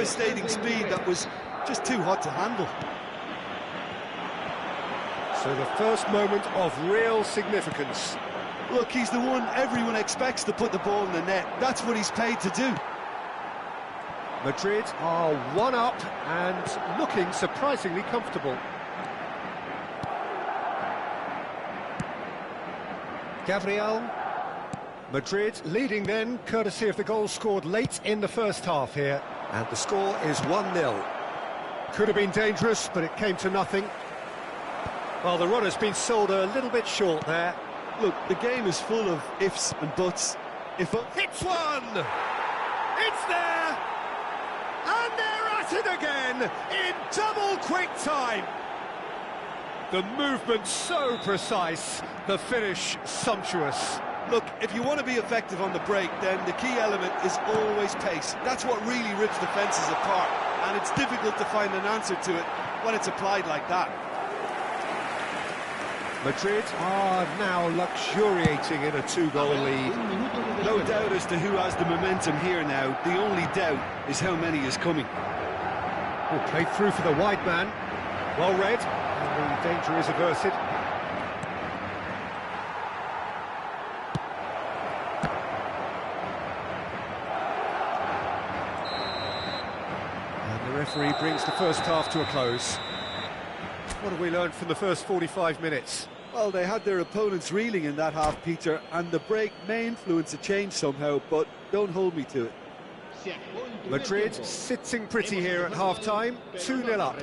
devastating speed that was just too hot to handle. So the first moment of real significance. Look, he's the one everyone expects to put the ball in the net. That's what he's paid to do. Madrid are one up and looking surprisingly comfortable. Gabriel. Madrid leading then, courtesy of the goal scored late in the first half here. And the score is 1-0. Could have been dangerous, but it came to nothing. Well, the runner's been sold a little bit short there. Look, the game is full of ifs and buts. If hits one! It's there! And they're at it again, in double quick time! The movement so precise, the finish sumptuous. Look, if you want to be effective on the break, then the key element is always pace. That's what really rips defences apart, and it's difficult to find an answer to it when it's applied like that. Madrid are now luxuriating in a 2-goal lead. No doubt as to who has the momentum here now. The only doubt is how many is coming. Oh, played through for the wide man. Well read, and the danger is averted. And the referee brings the first half to a close. What have we learned from the first 45 minutes? Well, they had their opponents reeling in that half, Peter, and the break may influence a change somehow, but don't hold me to it. Madrid sitting pretty here at half-time, 2-0 up.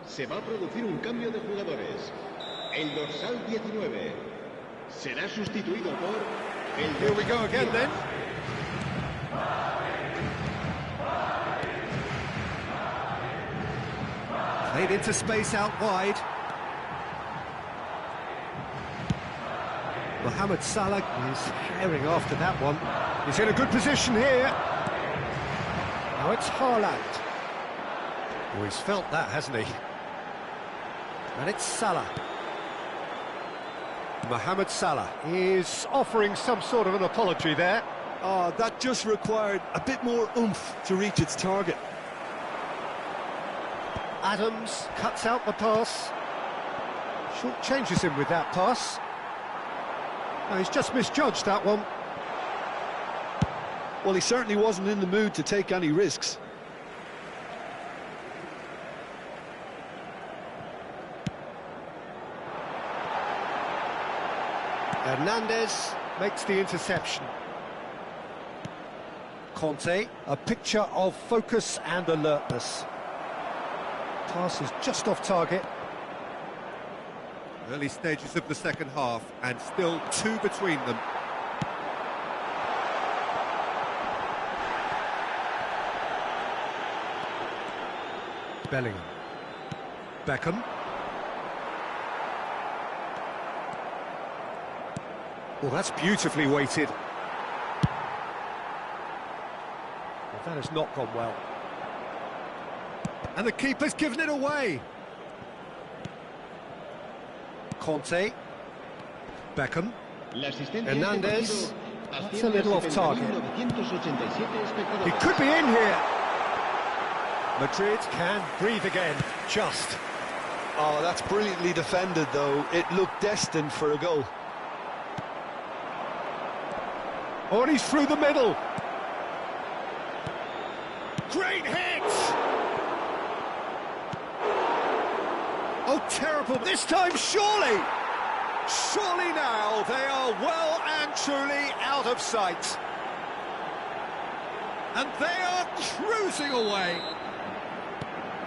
Se va a producir un cambio de jugadores. El dorsal 19 será sustituido por el... Here we go again then. Played into space out wide. Mohamed Salah is herring after that one. He's in a good position here. Now it's Haaland. Oh, he's felt that, hasn't he? And it's Salah. Mohamed Salah is offering some sort of an apology there. Oh, that just required a bit more oomph to reach its target. Adams cuts out the pass. Short changes him with that pass. No, he's just misjudged that one. Well, he certainly wasn't in the mood to take any risks. Hernandez makes the interception. Conte, a picture of focus and alertness. Pass is just off target. Early stages of the second half, and still 2 between them. Bellingham. Beckham. Well, that's beautifully weighted. Well, that has not gone well. And the keeper's given it away. Conte. Beckham. Hernandez. That's a little off target. He could be in here. Madrid can breathe again, just. Oh, that's brilliantly defended, though. It looked destined for a goal. Oh, and he's through the middle. Great hit! Oh, terrible. This time, surely! Surely now they are well and truly out of sight. And they are cruising away.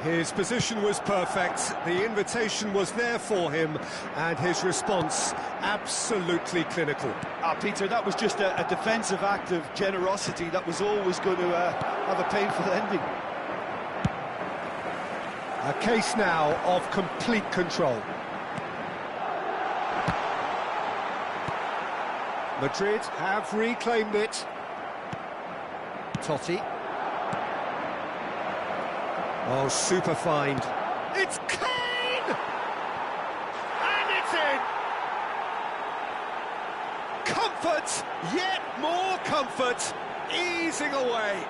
His position was perfect, the invitation was there for him, and his response absolutely clinical. Peter, that was just a defensive act of generosity that was always going to have a painful ending. A case now of complete control. Madrid have reclaimed it. Totti. Oh, super find. It's Kane! And it's in! Comfort! Yet more comfort! Easing away.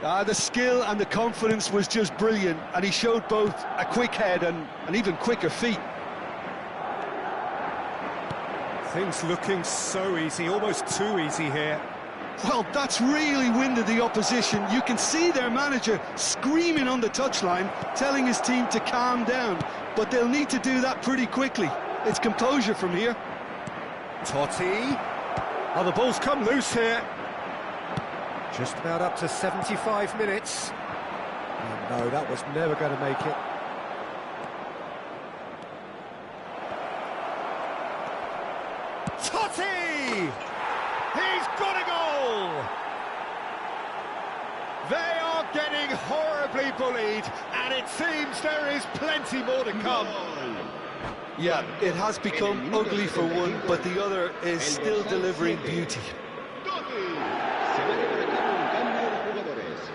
The skill and the confidence was just brilliant, and he showed both a quick head and even quicker feet. Things looking so easy, almost too easy here. Well, that's really winded the opposition. You can see their manager screaming on the touchline, telling his team to calm down, but they'll need to do that pretty quickly. It's composure from here. Totti. Oh, the ball's come loose here. Just about up to 75 minutes. Oh, no, that was never going to make it. Totti! He's got a goal! They are getting horribly bullied, and it seems there is plenty more to come. Yeah, it has become ugly for one, but the other is still delivering beauty. Se va a llevar a cabo un cambio de jugadores.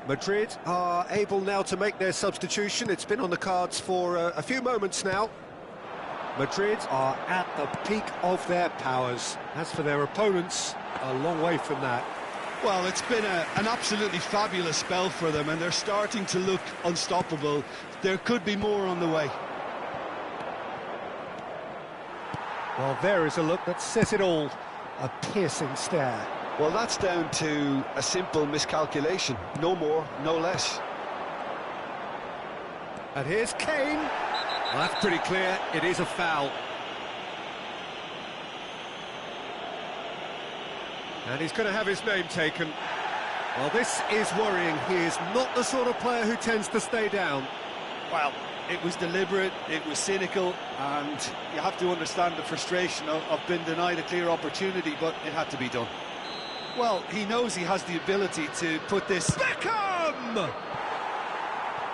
Madrid are able now to make their substitution. It's been on the cards for a few moments now. Madrid are at the peak of their powers. As for their opponents, a long way from that. Well, it's been an absolutely fabulous spell for them, and they're starting to look unstoppable. There could be more on the way. Well, there is a look that says it all. A piercing stare. Well, that's down to a simple miscalculation. No more, no less. And here's Kane. Well, that's pretty clear. It is a foul. And he's going to have his name taken. Well, this is worrying. He is not the sort of player who tends to stay down. Well, it was deliberate, it was cynical, and you have to understand the frustration of being denied a clear opportunity, but it had to be done. Well, he knows he has the ability to put this... Beckham!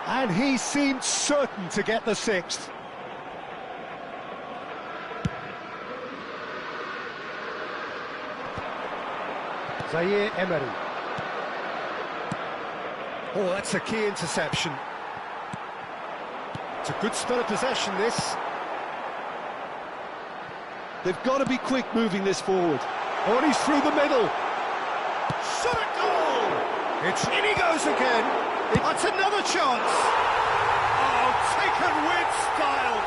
And he seemed certain to get the sixth. Zaire Emery. Oh, that's a key interception. It's a good spell of possession, this. They've got to be quick moving this forward. Oh, and he's through the middle. Shot at goal! It's in he goes again. That's another chance. Oh, taken with style.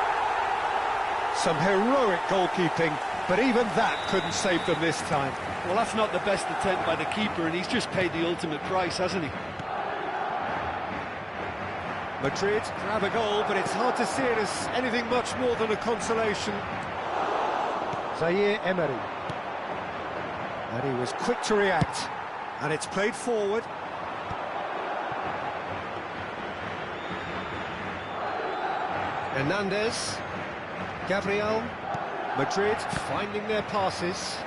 Some heroic goalkeeping, but even that couldn't save them this time. Well, that's not the best attempt by the keeper, and he's just paid the ultimate price, hasn't he? Madrid grab a goal, but it's hard to see it as anything much more than a consolation. Zaire Emery. And he was quick to react. And it's played forward. Hernandez. Gabriel. Madrid finding their passes.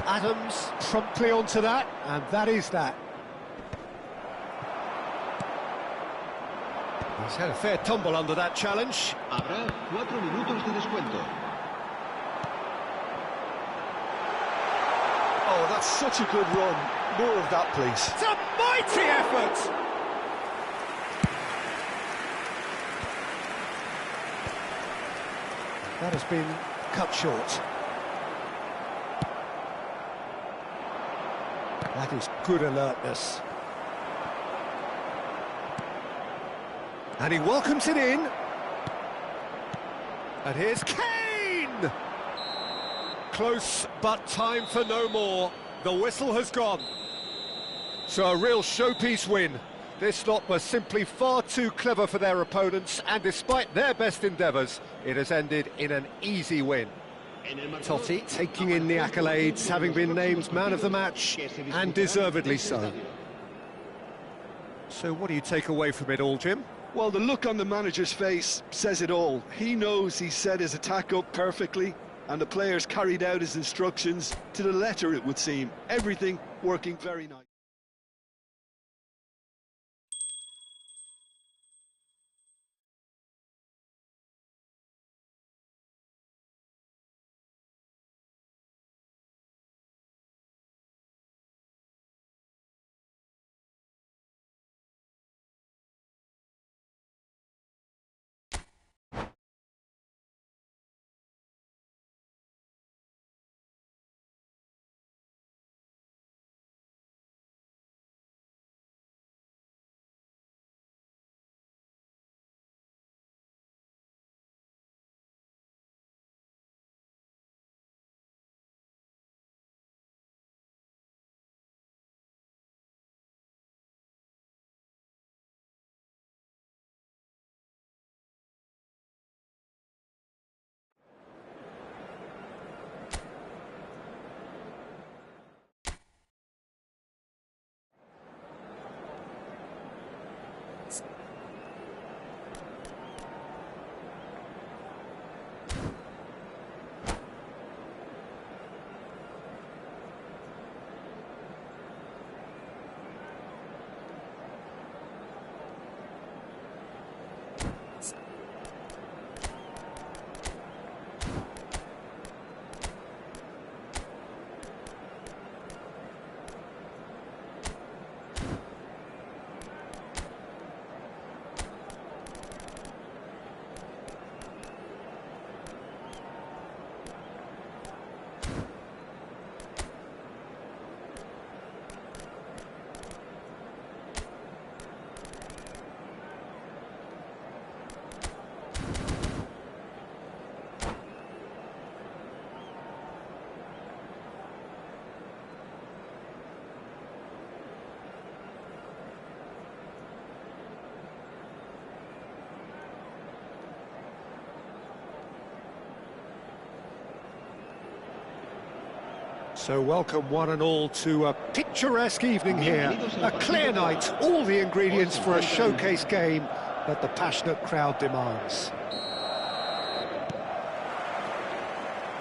Adams promptly onto that, and that is that. He's had a fair tumble under that challenge. Habrá 4 minutos de descuento. Oh, that's such a good run. More of that, please. It's a mighty effort! That has been cut short. That is good alertness. And he welcomes it in. And here's Kane! close, but time for no more. The whistle has gone. So a real showpiece win. This lot was simply far too clever for their opponents, and despite their best endeavours, it has ended in an easy win. Totti taking in the accolades, having been named man of the match, and deservedly so. So what do you take away from it all, Jim? Well, the look on the manager's face says it all. He knows he set his attack up perfectly, and the players carried out his instructions to the letter, it would seem. Everything working very nice. So welcome one and all to a picturesque evening here. A clear night, all the ingredients for a showcase game that the passionate crowd demands.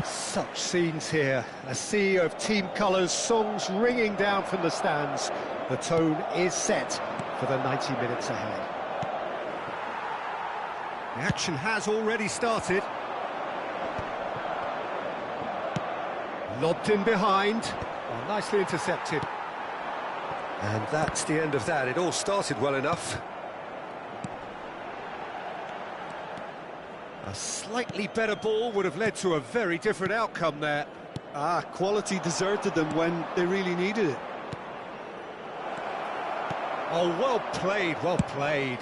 Such scenes here, a sea of team colours, songs ringing down from the stands. The tone is set for the 90 minutes ahead. The action has already started. Lobbed in behind, well, nicely intercepted. And that's the end of that. It all started well enough. A slightly better ball would have led to a very different outcome there. Quality deserted them when they really needed it. Oh, well played, well played.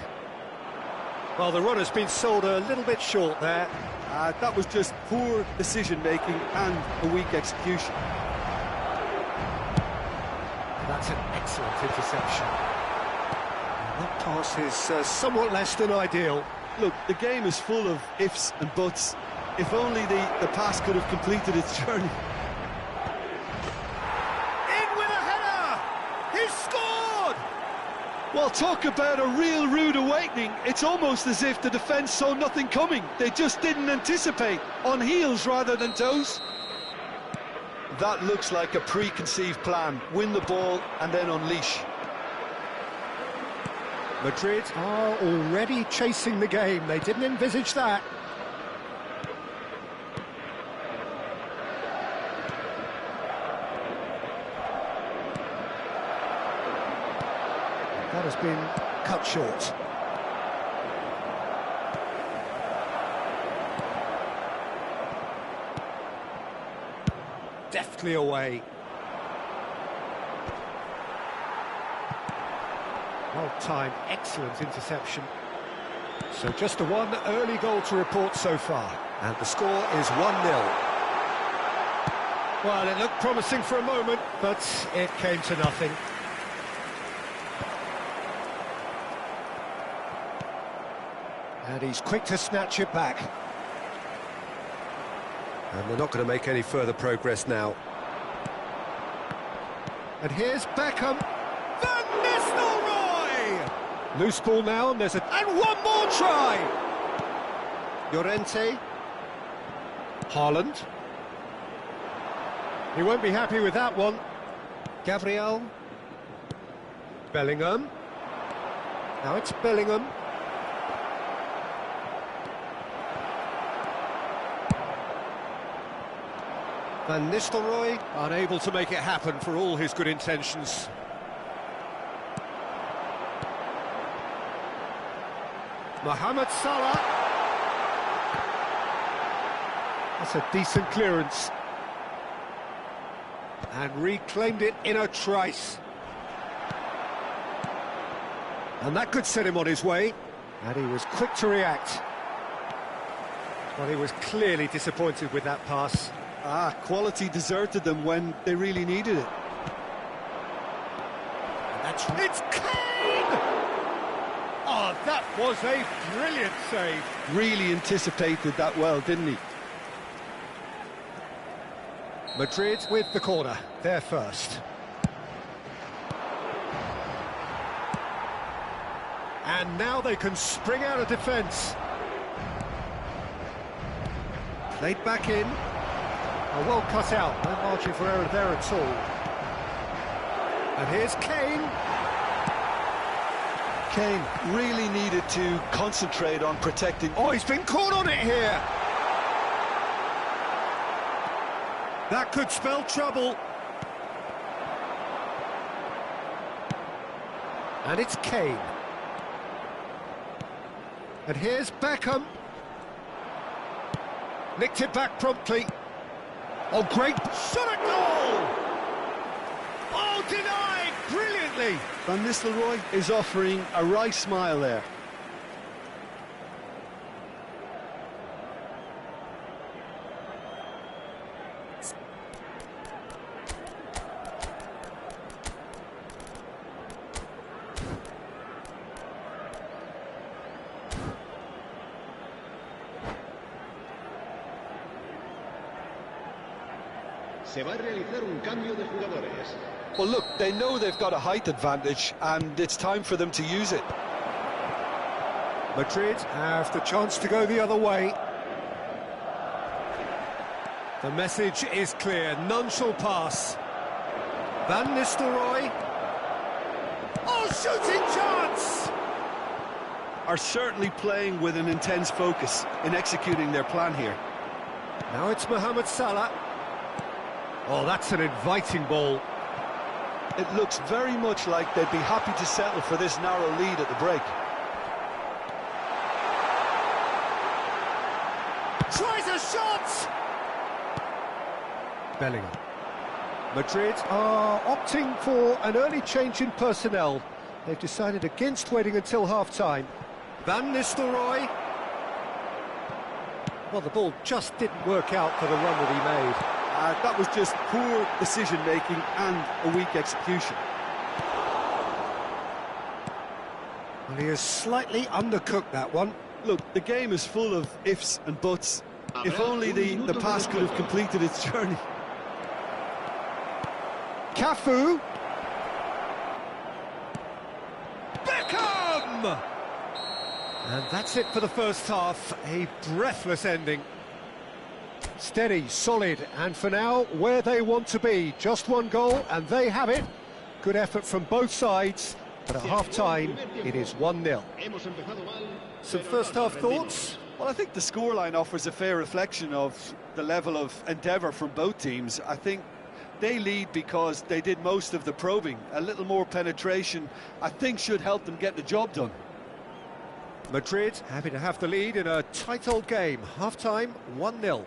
Well, the run has been sold a little bit short there. That was just poor decision-making and a weak execution. That's an excellent interception. And that pass is somewhat less than ideal. Look, the game is full of ifs and buts. If only the pass could have completed its journey. In with a header! He's scored! Well, talk about a real rude awakening. It's almost as if the defence saw nothing coming. They just didn't anticipate, on heels rather than toes. That looks like a preconceived plan. Win the ball and then unleash. Madrid are already chasing the game. They didn't envisage that. That has been cut short. Deftly away. Well-timed, excellent interception. So just the one early goal to report so far. And the score is 1-0. Well, it looked promising for a moment, but it came to nothing. And he's quick to snatch it back. And they're not going to make any further progress now. And here's Beckham. Van Nistelrooy! Loose ball now, and there's a... And one more try! Llorente. Haaland. He won't be happy with that one. Gabriel. Bellingham. Now it's Bellingham. Van Nistelrooy, unable to make it happen for all his good intentions. Mohamed Salah. That's a decent clearance. And reclaimed it in a trice. And that could set him on his way. And he was quick to react. But he was clearly disappointed with that pass. Quality deserted them when they really needed it. It's Kane! Oh, that was a brilliant save. Really anticipated that well, didn't he? Madrid with the corner, they're first. And now they can spring out of defence. Played back in. Oh, well cut out, no margin for error there at all. And here's Kane. Kane really needed to concentrate on protecting... Oh, he's been caught on it here! That could spell trouble. And it's Kane. And here's Beckham. Nicked it back promptly. Oh, great shot at goal! Oh, denied brilliantly! Van Nistelrooy is offering a right smile there. Se va a realizar un cambio de jugadores. Well, look, they know they've got a height advantage, and it's time for them to use it. Madrid have the chance to go the other way. The message is clear, none shall pass. Van Nistelrooy. Oh, shooting chance! Are certainly playing with an intense focus in executing their plan here. Now it's Mohamed Salah. Oh, that's an inviting ball. It looks very much like they'd be happy to settle for this narrow lead at the break. Tries a shot! Bellingham. Madrid are opting for an early change in personnel. They've decided against waiting until half-time. Van Nistelrooy. Well, the ball just didn't work out for the run that he made. That was just poor decision-making and a weak execution. Well, he has slightly undercooked that one. Look, the game is full of ifs and buts. If only the pass could have completed its journey. Cafu. Beckham! And that's it for the first half. A breathless ending. Steady, solid, and for now, where they want to be. Just one goal, and they have it. Good effort from both sides, but at half-time, it is 1-0. Some first-half thoughts? Well, I think the scoreline offers a fair reflection of the level of endeavour from both teams. I think they lead because they did most of the probing. A little more penetration, I think, should help them get the job done. Madrid happy to have the lead in a tight old game. Half-time, 1-0.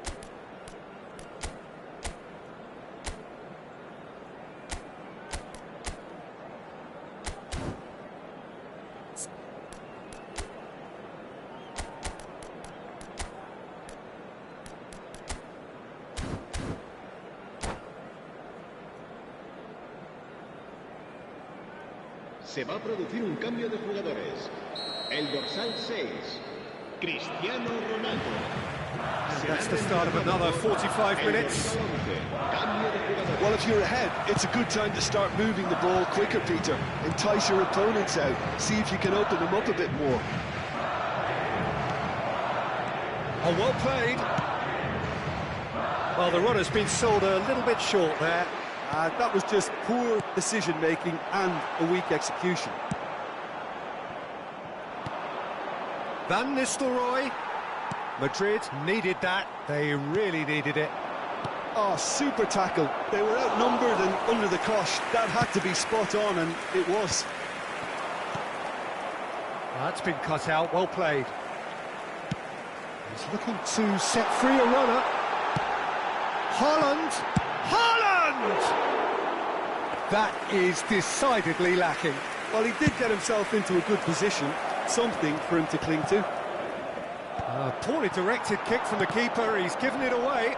Se va a producir un cambio de jugadores. El dorsal 6, Cristiano Ronaldo. That's the start of another 45 minutes. Well, if you're ahead, it's a good time to start moving the ball quicker, Peter. Entice your opponents out. See if you can open them up a bit more. Oh, well played. Well, the runner's been sold a little bit short there. That was just poor decision-making and a weak execution. Van Nistelrooy. Madrid needed that. They really needed it. Oh, super tackle. They were outnumbered and under the cosh. That had to be spot on, and it was. That's been cut out. Well played. He's looking to set free a runner. Haaland! Haaland! That is decidedly lacking. Well, he did get himself into a good position. Something for him to cling to. A poorly directed kick from the keeper. He's given it away.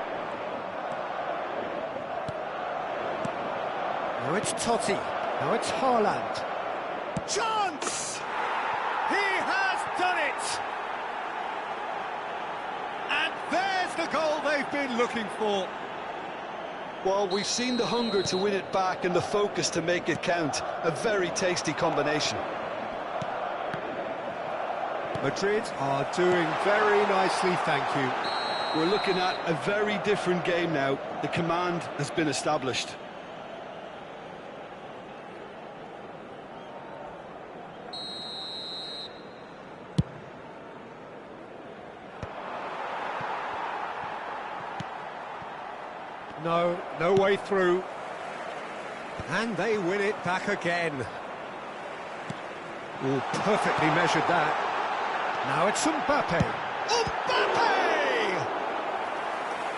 Now it's Totti. Now it's Haaland. Chance! He has done it! And there's the goal they've been looking for. Well, we've seen the hunger to win it back and the focus to make it count. A very tasty combination. Madrid are doing very nicely, thank you. We're looking at a very different game now. The command has been established. No way through. And they win it back again. Oh, perfectly measured that. Now it's Mbappe. Mbappe!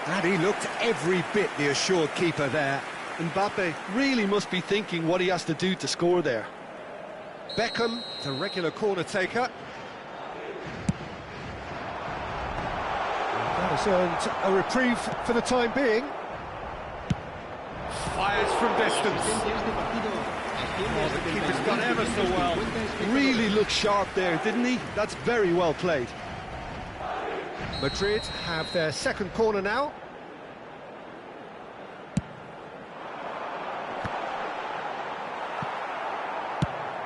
And he looked every bit the assured keeper there. Mbappe really must be thinking what he has to do to score there. Beckham, the regular corner taker. That has earned a reprieve for the time being. Fires from distance. Oh, the keeper's done ever so well. Really looked sharp there, didn't he? That's very well played. Madrid have their second corner now.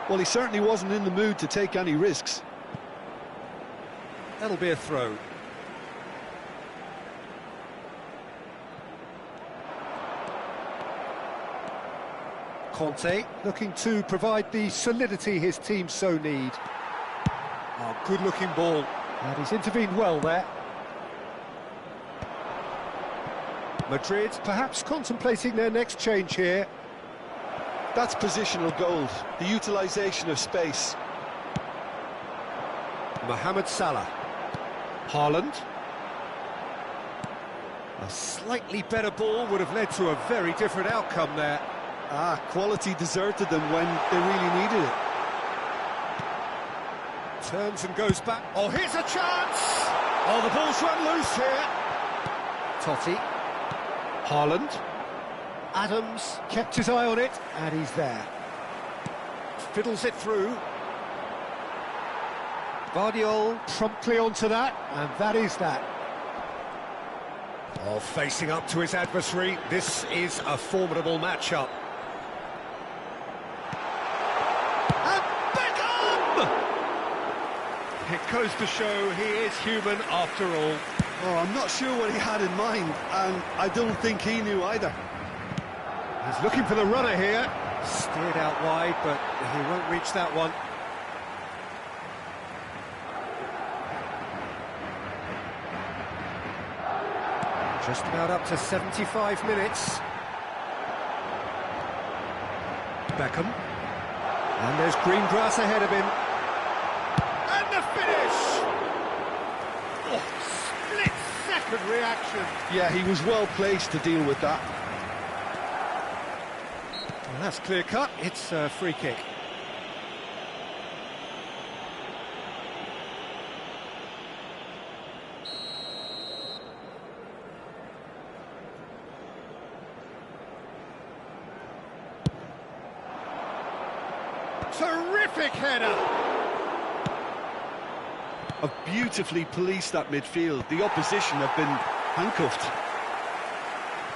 Well, he certainly wasn't in the mood to take any risks. That'll be a throw. Conte looking to provide the solidity his team so need. Oh, good-looking ball. And he's intervened well there. Madrid perhaps contemplating their next change here. That's positional gold, the utilisation of space. Mohamed Salah. Haaland. A slightly better ball would have led to a very different outcome there. Quality deserted them when they really needed it. Turns and goes back. Oh, here's a chance! Oh, the ball's run loose here. Totti. Haaland. Adams kept his eye on it, and he's there. Fiddles it through. Guardiola promptly onto that, and that is that. Oh, facing up to his adversary, this is a formidable matchup. And Beckham! It goes to show he is human after all. Oh, I'm not sure what he had in mind, and I don't think he knew either. He's looking for the runner here. Steered out wide, but he won't reach that one. Just about up to 75 minutes. Beckham. And there's green grass ahead of him. And the finish! Oh, split-second reaction. Yeah, he was well placed to deal with that. Well, that's clear-cut. It's a free kick. Terrific header! Have beautifully policed that midfield. The opposition have been handcuffed.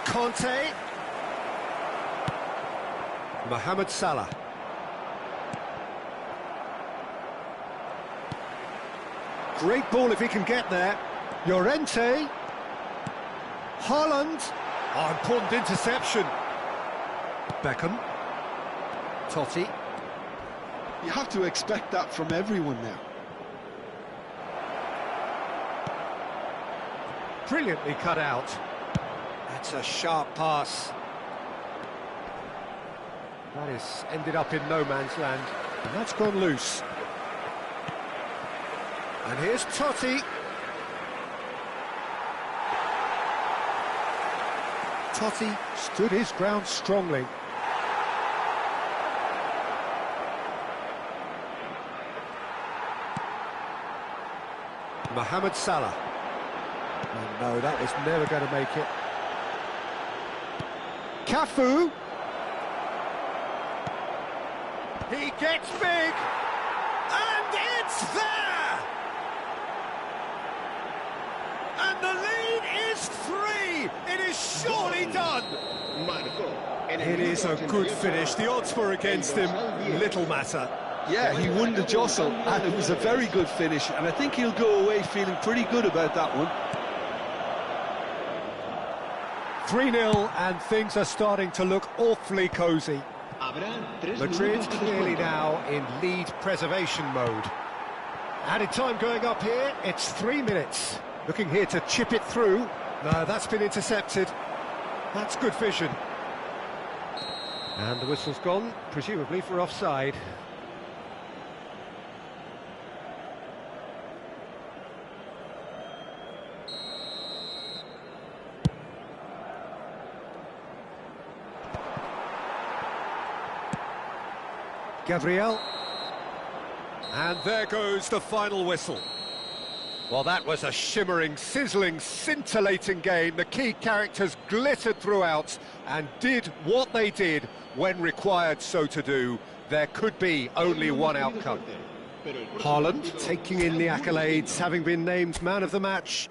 Conte. Mohamed Salah. Great ball if he can get there. Llorente. Haaland. Oh, important interception. Beckham. Totti. You have to expect that from everyone now. Brilliantly cut out. That's a sharp pass. That is ended up in no man's land, and that's gone loose. And here's Totti. Totti stood his ground strongly. Mohamed Salah. Oh no, that was never going to make it. Cafu. He gets big, and it's there! And the lead is 3! It is surely done! It is a good finish. The odds were against him, little matter. Yeah, he won the jostle, and it was a very good finish, and I think he'll go away feeling pretty good about that one. 3-0, and things are starting to look awfully cosy. Madrid clearly now in lead preservation mode. Added time going up here, it's 3 minutes. Looking here to chip it through. No, that's been intercepted. That's good vision. And the whistle's gone, presumably for offside. Gabriel. And there goes the final whistle. Well, that was a shimmering, sizzling, scintillating game. The key characters glittered throughout and did what they did when required so to do. There could be only one outcome. Haaland taking in the accolades, having been named man of the match.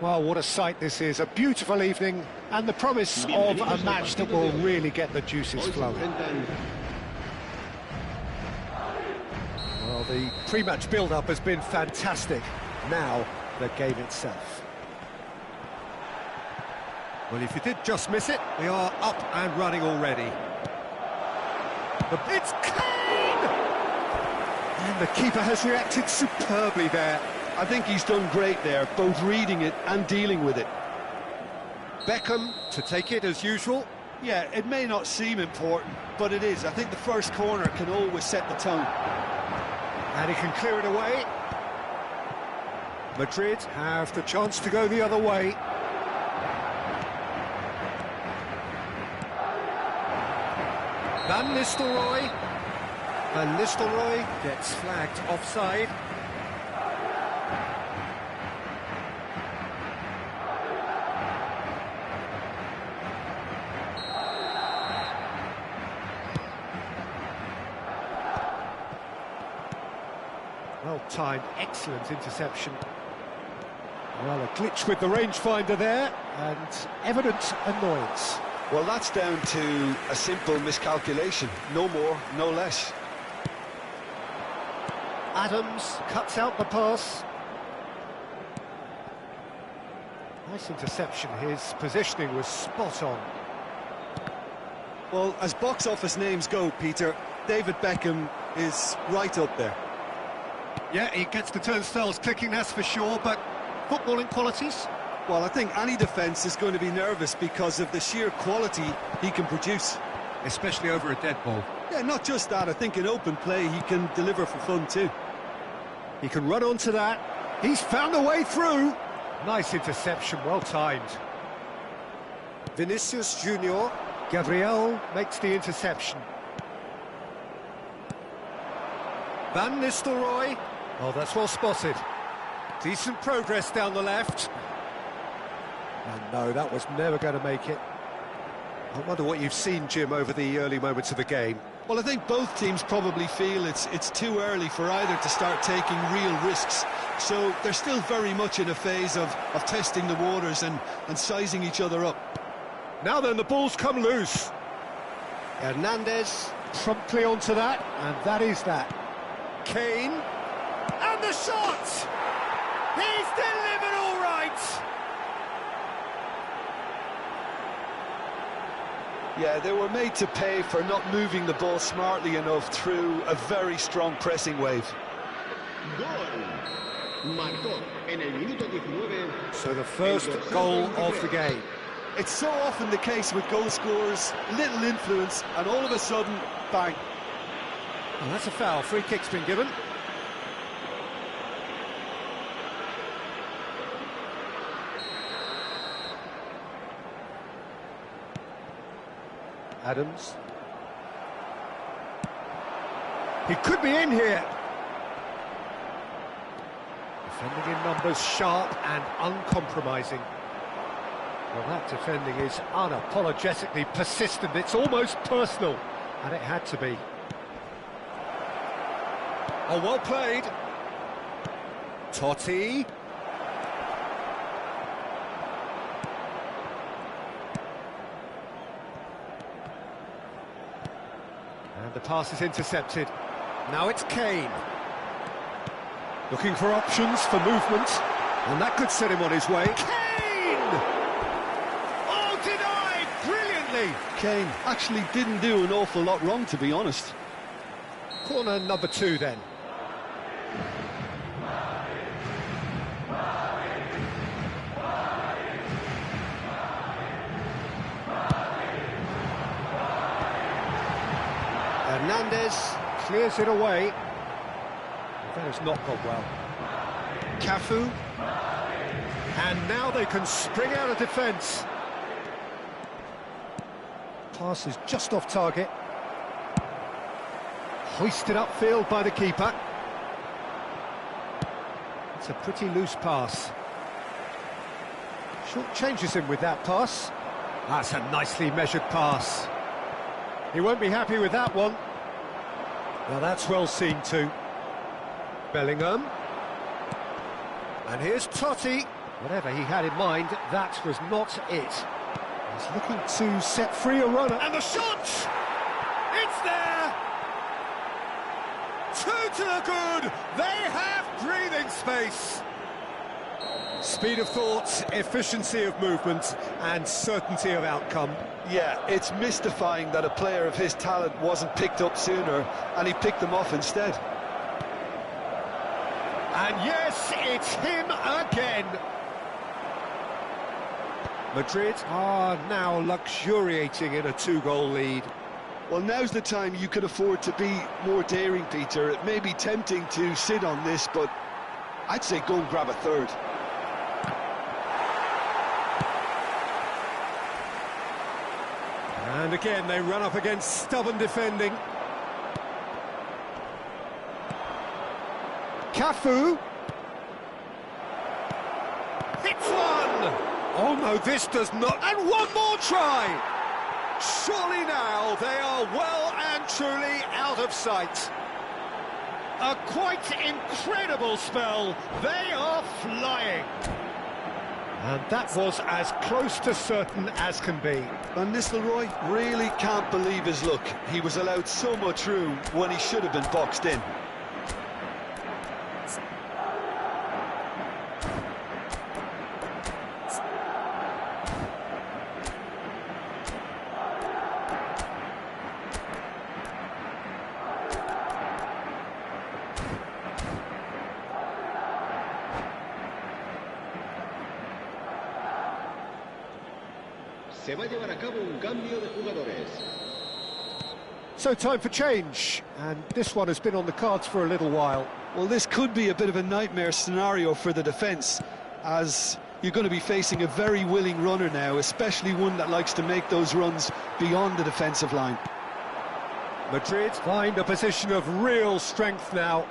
Well, what a sight this is, a beautiful evening, and the promise of a match that will really get the juices flowing. Well, the pre-match build-up has been fantastic. Now, the game itself. Well, if you did just miss it, we are up and running already. It's Kane! And the keeper has reacted superbly there. I think he's done great there, both reading it and dealing with it. Beckham to take it as usual. Yeah, it may not seem important, but it is. I think the first corner can always set the tone. And he can clear it away. Madrid have the chance to go the other way. Van Nistelrooy. And Nistelrooy gets flagged offside. Well-timed, excellent interception. Well, a glitch with the rangefinder there, and evident annoyance. Well, that's down to a simple miscalculation. No more, no less. Adams cuts out the pass. Nice interception. His positioning was spot on. Well, as box office names go, Peter, David Beckham is right up there. Yeah, he gets the turnstiles clicking, that's for sure, but footballing qualities? Well, I think any defence is going to be nervous because of the sheer quality he can produce. Especially over a dead ball. Yeah, not just that, I think in open play he can deliver for fun too. He can run onto that. He's found a way through. Nice interception, well timed. Vinicius Junior. Gabriel makes the interception. Van Nistelrooy. Oh, that's well spotted. Decent progress down the left. And no, that was never going to make it. I wonder what you've seen, Jim, over the early moments of the game. Well, I think both teams probably feel it's too early for either to start taking real risks. So they're still very much in a phase of testing the waters and sizing each other up. Now then, the ball's come loose. Hernandez promptly onto that, and that is that. Kane, and the shot! He's delivered all right! Yeah, they were made to pay for not moving the ball smartly enough through a very strong pressing wave. Gol. Marcó en el minuto 19. So the first goal of the game. It's so often the case with goal scorers, little influence, and all of a sudden, bang. Well, that's a foul. Free kick's been given. Adams. He could be in here. Defending in numbers, sharp and uncompromising. Well, that defending is unapologetically persistent. It's almost personal, and it had to be. Oh, well played. Totti. And the pass is intercepted. Now it's Kane. Looking for options for movement, and that could set him on his way. Kane! Oh, denied! Brilliantly! Kane actually didn't do an awful lot wrong, to be honest. Corner number 2 then. Hernandez clears it away. That has not gone well. Cafu. And now they can spring out of defence. Pass is just off target. Hoisted upfield by the keeper. It's a pretty loose pass. Short changes him with that pass. That's a nicely measured pass. He won't be happy with that one. Now that's well seen too. Bellingham. And here's Totti. Whatever he had in mind, that was not it. He's looking to set free a runner. And the shot! It's there! 2 to the good! They have breathing space! Speed of thought, efficiency of movement, and certainty of outcome. Yeah, it's mystifying that a player of his talent wasn't picked up sooner, and he picked them off instead. And yes, it's him again. Madrid are now luxuriating in a 2-goal lead. Well, now's the time you could afford to be more daring, Peter. It may be tempting to sit on this, but I'd say go and grab a third. And again, they run up against stubborn defending. Cafu. Hits one! Oh no, this does not... And one more try! Surely now they are well and truly out of sight. A quite incredible spell. They are flying. And that was as close to certain as can be. And Nistelrooy really can't believe his luck. He was allowed so much room when he should have been boxed in. Se va a llevar a cabo un cambio de jugadores. So time for change, and this one has been on the cards for a little while. Well, this could be a bit of a nightmare scenario for the defence, as you're going to be facing a very willing runner now, especially one that likes to make those runs beyond the defensive line. Madrid find a position of real strength now.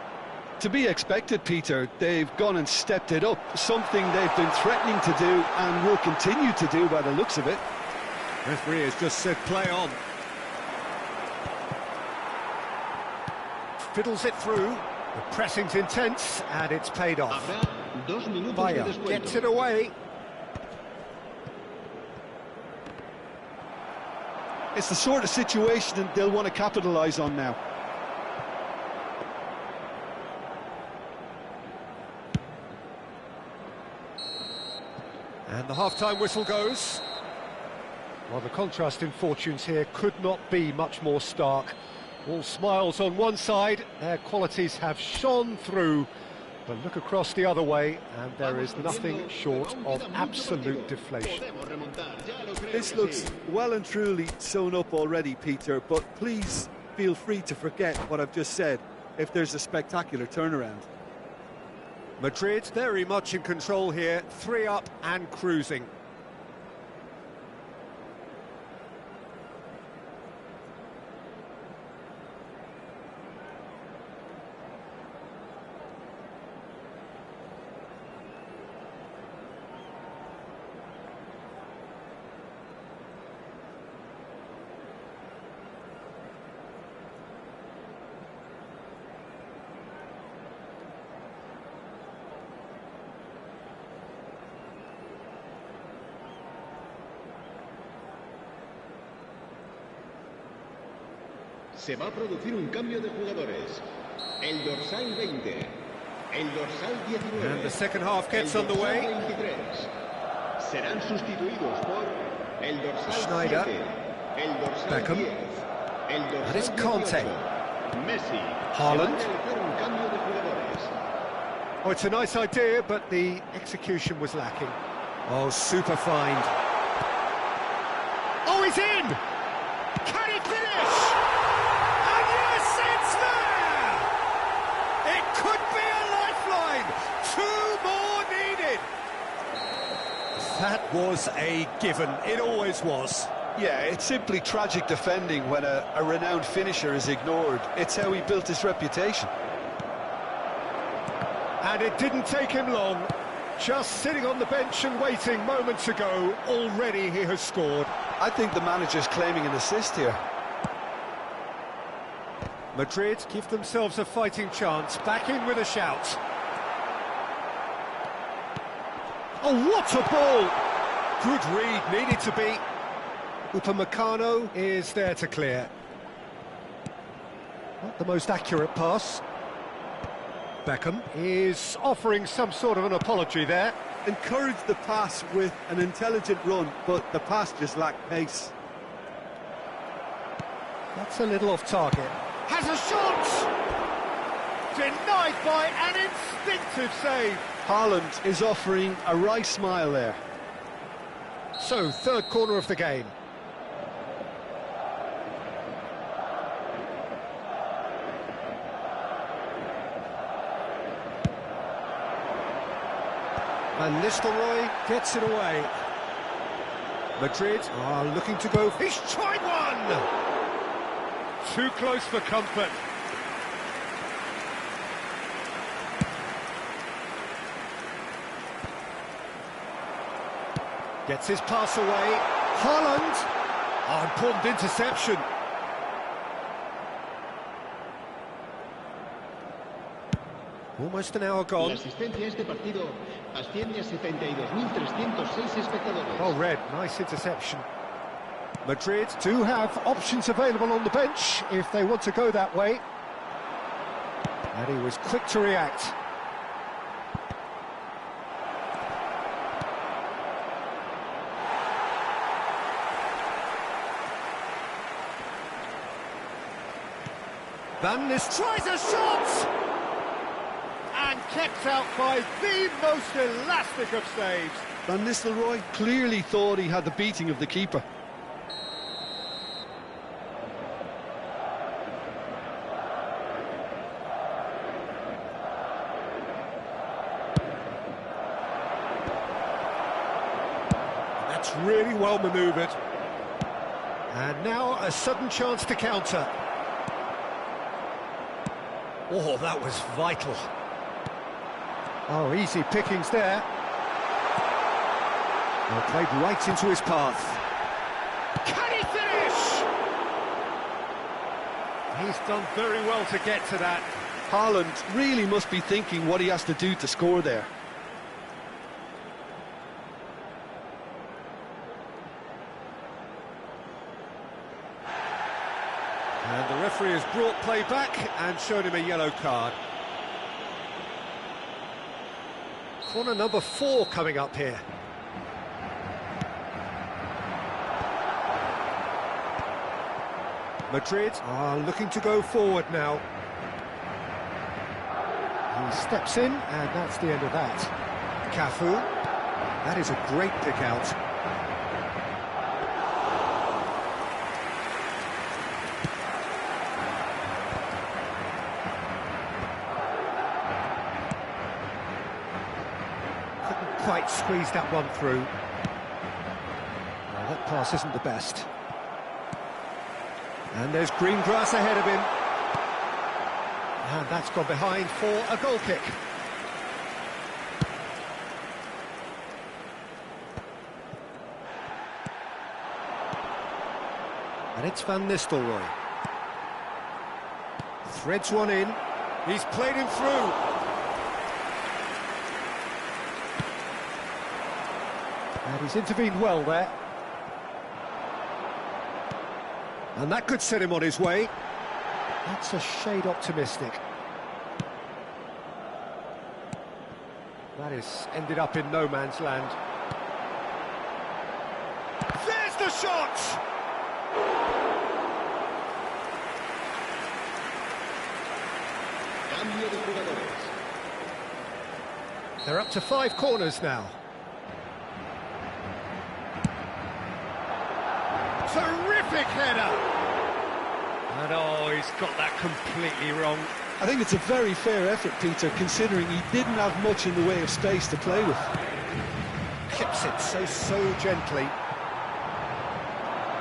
To be expected, Peter. They've gone and stepped it up, something they've been threatening to do and will continue to do by the looks of it. Referee has just said play on. Fiddles it through. The pressing's intense and it's paid off. Bayer gets it away. It's the sort of situation that they'll want to capitalise on now. And the half-time whistle goes. Well, the contrast in fortunes here could not be much more stark. All smiles on one side, their qualities have shone through. But look across the other way, and there is nothing short of absolute deflation. This looks well and truly sewn up already, Peter, but please feel free to forget what I've just said if there's a spectacular turnaround. Madrid very much in control here, 3 up and cruising. Se va a producir un cambio de jugadores. El dorsal 20, el dorsal 19, And the second half gets underway. 23. Serán sustituidos por el dorsal Schneider, 7, el dorsal Beckham, 10, el dorsal and it's Conte. 18. Messi. Haaland. Se va a realizar un cambio de jugadores. Oh, it's a nice idea, but the execution was lacking. Oh, super find. Oh, he's in! Can he finish? And yes, it's there! It could be a lifeline. 2 more needed. That was a given. It always was. Yeah, it's simply tragic defending when a renowned finisher is ignored. It's how he built his reputation. And it didn't take him long. Just sitting on the bench and waiting moments ago, already he has scored. I think the manager's claiming an assist here. Madrid give themselves a fighting chance, back in with a shout. Oh, what a ball! Good read, needed to be. Upamecano is there to clear. Not the most accurate pass. Beckham is offering some sort of an apology there. encouraged the pass with an intelligent run, but the pass just lacked pace. That's a little off target. Has a shot! Denied by an instinctive save. Haaland is offering a wry smile there. So, third corner of the game. Van Nistelrooy gets it away. Madrid are looking to go. He's tried one! Too close for comfort. Gets his pass away. Haaland! Oh, important interception. Almost an hour gone. La asistencia a este partido asciende a 72.306 espectadores. Oh, Red, nice interception. Madrid do have options available on the bench if they want to go that way. And he was quick to react. Van Nistelrooy tries a shot! And kept out by the most elastic of saves. Van Nistelrooy clearly thought he had the beating of the keeper. That's really well manoeuvred. And now a sudden chance to counter. Oh, that was vital. Oh, easy pickings there. Well, played right into his path. Can he finish? He's done very well to get to that. Haaland really must be thinking what he has to do to score there. And the referee has brought play back and shown him a yellow card. Corner number 4 coming up here. Madrid are looking to go forward now. He steps in, and that's the end of that. Cafu. That is a great pick out. Quite squeeze that one through. Well, that pass isn't the best. And there's green grass ahead of him. And that's gone behind for a goal kick. And it's Van Nistelrooy. Threads one in. He's played him through. And he's intervened well there. And that could set him on his way. That's a shade optimistic. That is ended up in no man's land. There's the shot! Cambio de jugadores. They're up to 5 corners now. Terrific header! And oh, he's got that completely wrong. I think it's a very fair effort, Peter, considering he didn't have much in the way of space to play with. Clips it so gently.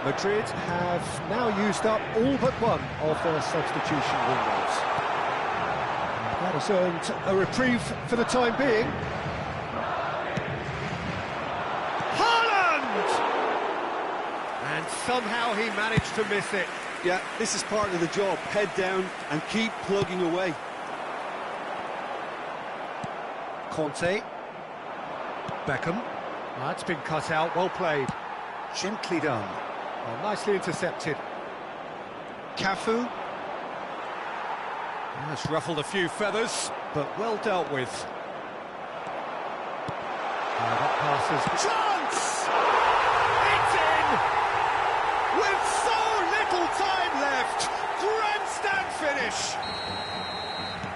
Madrid have now used up all but one of their substitution windows. That has earned a reprieve for the time being. Haaland! And somehow he managed to miss it. Yeah, this is part of the job. Head down and keep plugging away. Conte. Beckham. That's been cut out, well played. Gently done. Well, nicely intercepted. Cafu. That's ruffled a few feathers, but well dealt with. That passes. Chance! It's in! With so little time left, grandstand finish!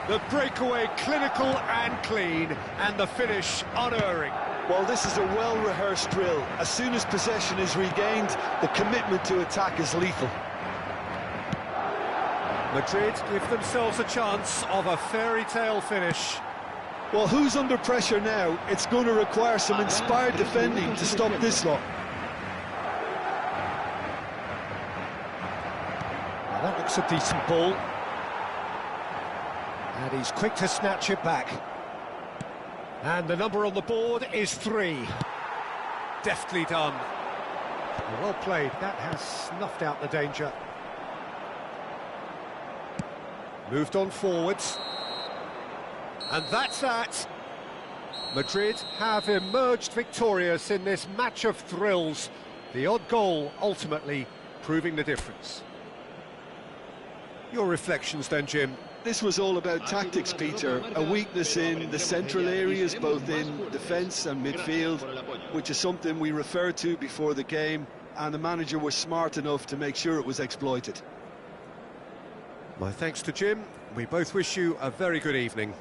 The breakaway clinical and clean, and the finish unerring. Well, this is a well-rehearsed drill. As soon as possession is regained, the commitment to attack is lethal. Madrid give themselves a chance of a fairy tale finish. Well, who's under pressure now? It's going to require some inspired defending to stop this lot. Well, that looks a decent ball. And he's quick to snatch it back. And the number on the board is 3. Deftly done. Well played. That has snuffed out the danger. Moved on forwards. And that's that. Madrid have emerged victorious in this match of thrills. The odd goal ultimately proving the difference. Your reflections then, Jim? This was all about tactics, Peter. A weakness in the central areas, both in defence and midfield, which is something we referred to before the game, and the manager was smart enough to make sure it was exploited. My thanks to Jim. We both wish you a very good evening.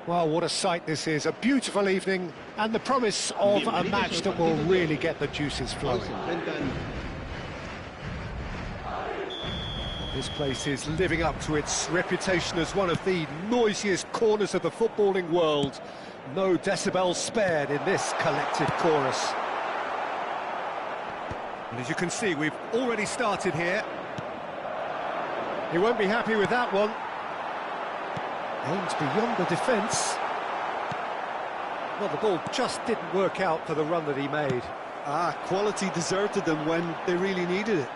Well, what a sight this is. A beautiful evening and the promise of a match that will really get the juices flowing. This place is living up to its reputation as one of the noisiest corners of the footballing world. No decibels spared in this collective chorus. And as you can see, we've already started here. He won't be happy with that one. Aimed beyond the defence. Well, the ball just didn't work out for the run that he made. Quality deserted them when they really needed it.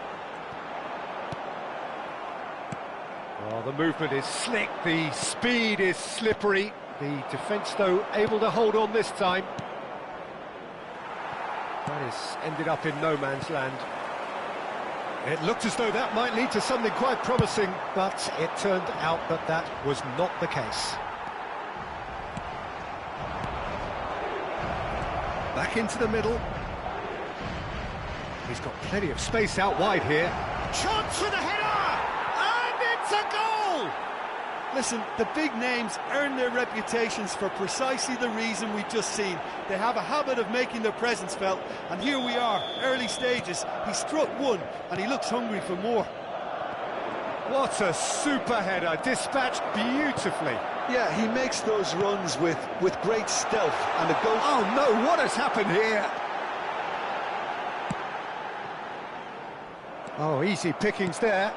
Oh, the movement is slick, the speed is slippery. The defence, though, able to hold on this time. That has ended up in no man's land. It looked as though that might lead to something quite promising, but it turned out that that was not the case. Back into the middle. He's got plenty of space out wide here. Chance for the header! And it's a goal! Listen, the big names earn their reputations for precisely the reason we've just seen. They have a habit of making their presence felt, and here we are, early stages. He struck one, and he looks hungry for more. What a super header, dispatched beautifully. Yeah, he makes those runs with great stealth, and it goes... Oh no, what has happened here? Oh, easy pickings there.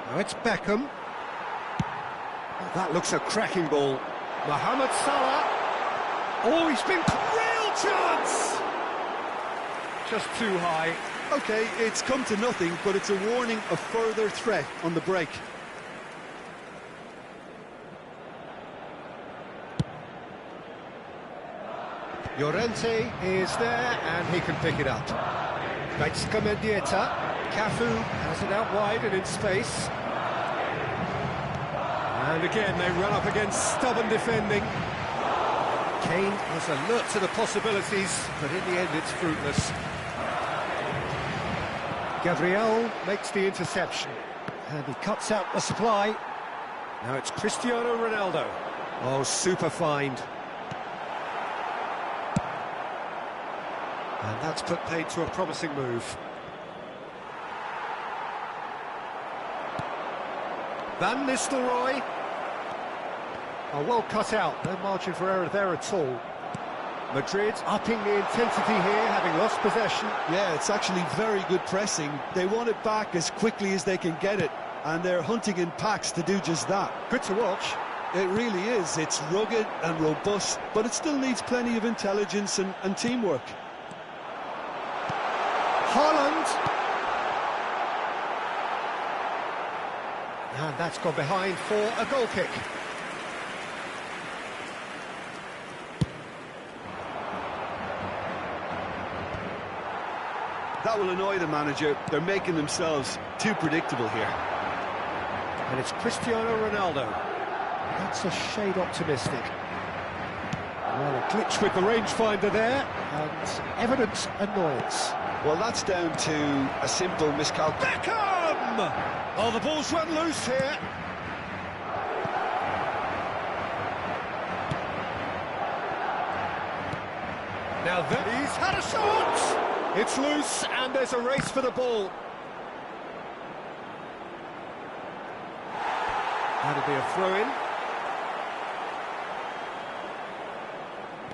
Now it's Beckham. Oh, that looks a cracking ball. Mohamed Salah. Oh, he's been... Real chance! Just too high. OK, it's come to nothing, but it's a warning of further threat on the break. Llorente is there, and he can pick it up. Gaizka Mendieta. Cafu has it out wide and in space. And again, they run up against stubborn defending. Kane is alert to the possibilities, but in the end it's fruitless. Gabriel makes the interception, and he cuts out the supply. Now it's Cristiano Ronaldo. Oh, super find. And that's put paid to a promising move. Van Nistelrooy. Oh, well cut out, no margin for error there at all. Madrid upping the intensity here, having lost possession. Yeah, it's actually very good pressing. They want it back as quickly as they can get it, and they're hunting in packs to do just that. Good to watch. It really is. It's rugged and robust, but it still needs plenty of intelligence and teamwork. Haaland. And that's gone behind for a goal kick. That will annoy the manager. They're making themselves too predictable here. And it's Cristiano Ronaldo. That's a shade optimistic. Well, a glitch with the rangefinder there, and evident annoyance. Well, that's down to a simple miscalculation. Beckham! Oh, the ball's run loose here. Now then, he's had a shot! It's loose, and there's a race for the ball. That'll be a throw-in.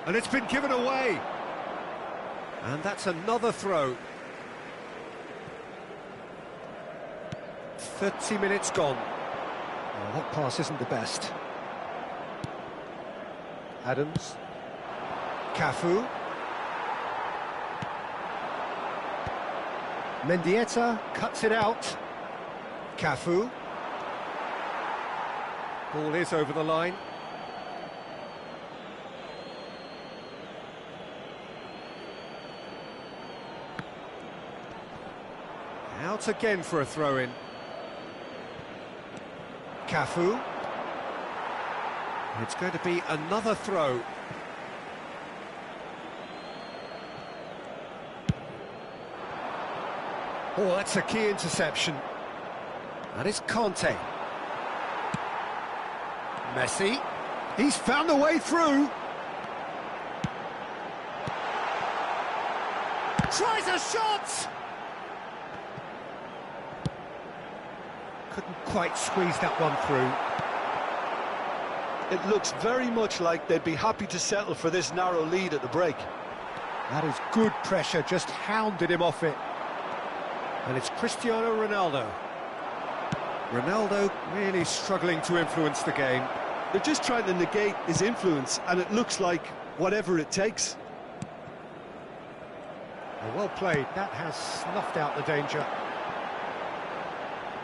And it's been given away. And that's another throw. 30 minutes gone. Oh, that pass isn't the best. Adams. Cafu. Mendieta cuts it out. Cafu. Ball is over the line. Out again for a throw-in. Cafu. It's going to be another throw. Oh, that's a key interception. That is Conte. Messi. He's found a way through. Tries a shot! Couldn't quite squeeze that one through. It looks very much like they'd be happy to settle for this narrow lead at the break. That is good pressure, just hounded him off it. And it's Cristiano Ronaldo. Ronaldo really struggling to influence the game. They're just trying to negate his influence, and it looks like whatever it takes. Well played, that has snuffed out the danger.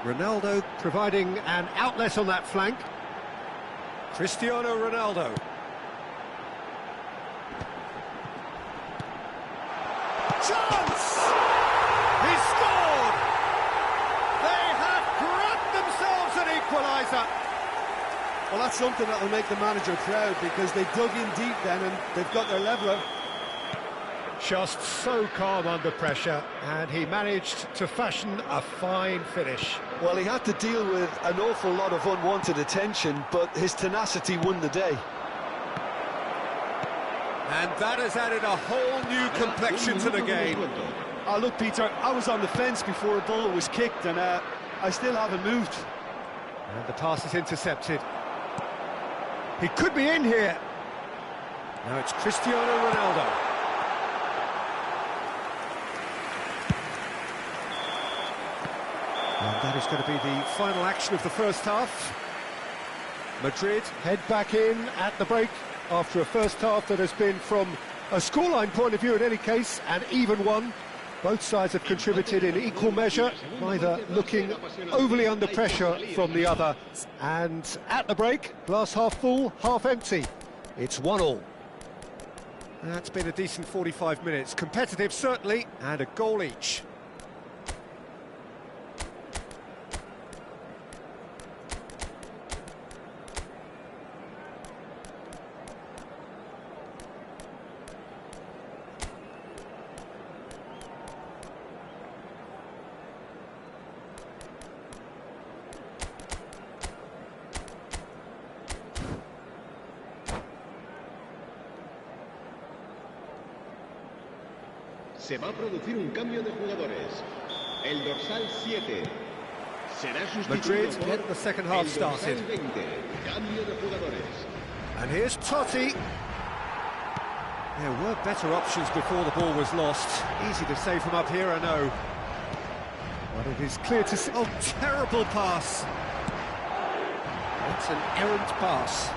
Ronaldo providing an outlet on that flank. Cristiano Ronaldo. Chance! He scored! They have grabbed themselves an equaliser. Well, that's something that will make the manager proud, because they dug in deep then and they've got their leveller. Just so calm under pressure, and he managed to fashion a fine finish. Well, he had to deal with an awful lot of unwanted attention, but his tenacity won the day. And that has added a whole new complexion to the game. Oh, look, Peter, I was on the fence before a ball was kicked, and I still haven't moved. And the pass is intercepted. He could be in here. Now it's Cristiano Ronaldo. And that is going to be the final action of the first half. Madrid head back in at the break after a first half that has been, from a scoreline point of view in any case, an even one. Both sides have contributed in equal measure, neither looking overly under pressure from the other. And at the break, glass half full, half empty. It's 1-1. That's been a decent 45 minutes. Competitive, certainly, and a goal each. Se va a producir un cambio de jugadores. El dorsal 7 será sustituido Madrid por get the second half el dorsal started. 20. Cambio de jugadores. And here's Totti. There were better options before the ball was lost. Easy to say from up here, I know. But it is clear to see... Oh, terrible pass. It's an errant pass.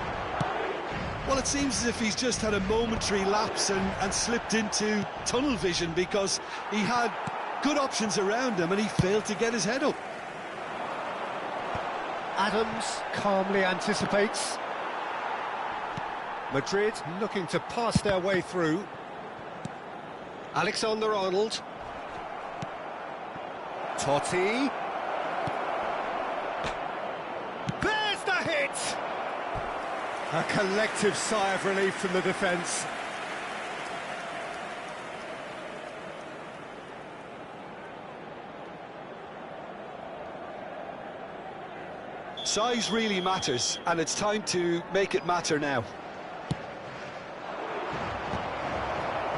Well, it seems as if he's just had a momentary lapse and slipped into tunnel vision, because he had good options around him and he failed to get his head up. Adams calmly anticipates. Madrid looking to pass their way through. Alexander-Arnold. Totti. There's the hit! A collective sigh of relief from the defence. Size really matters, and it's time to make it matter now.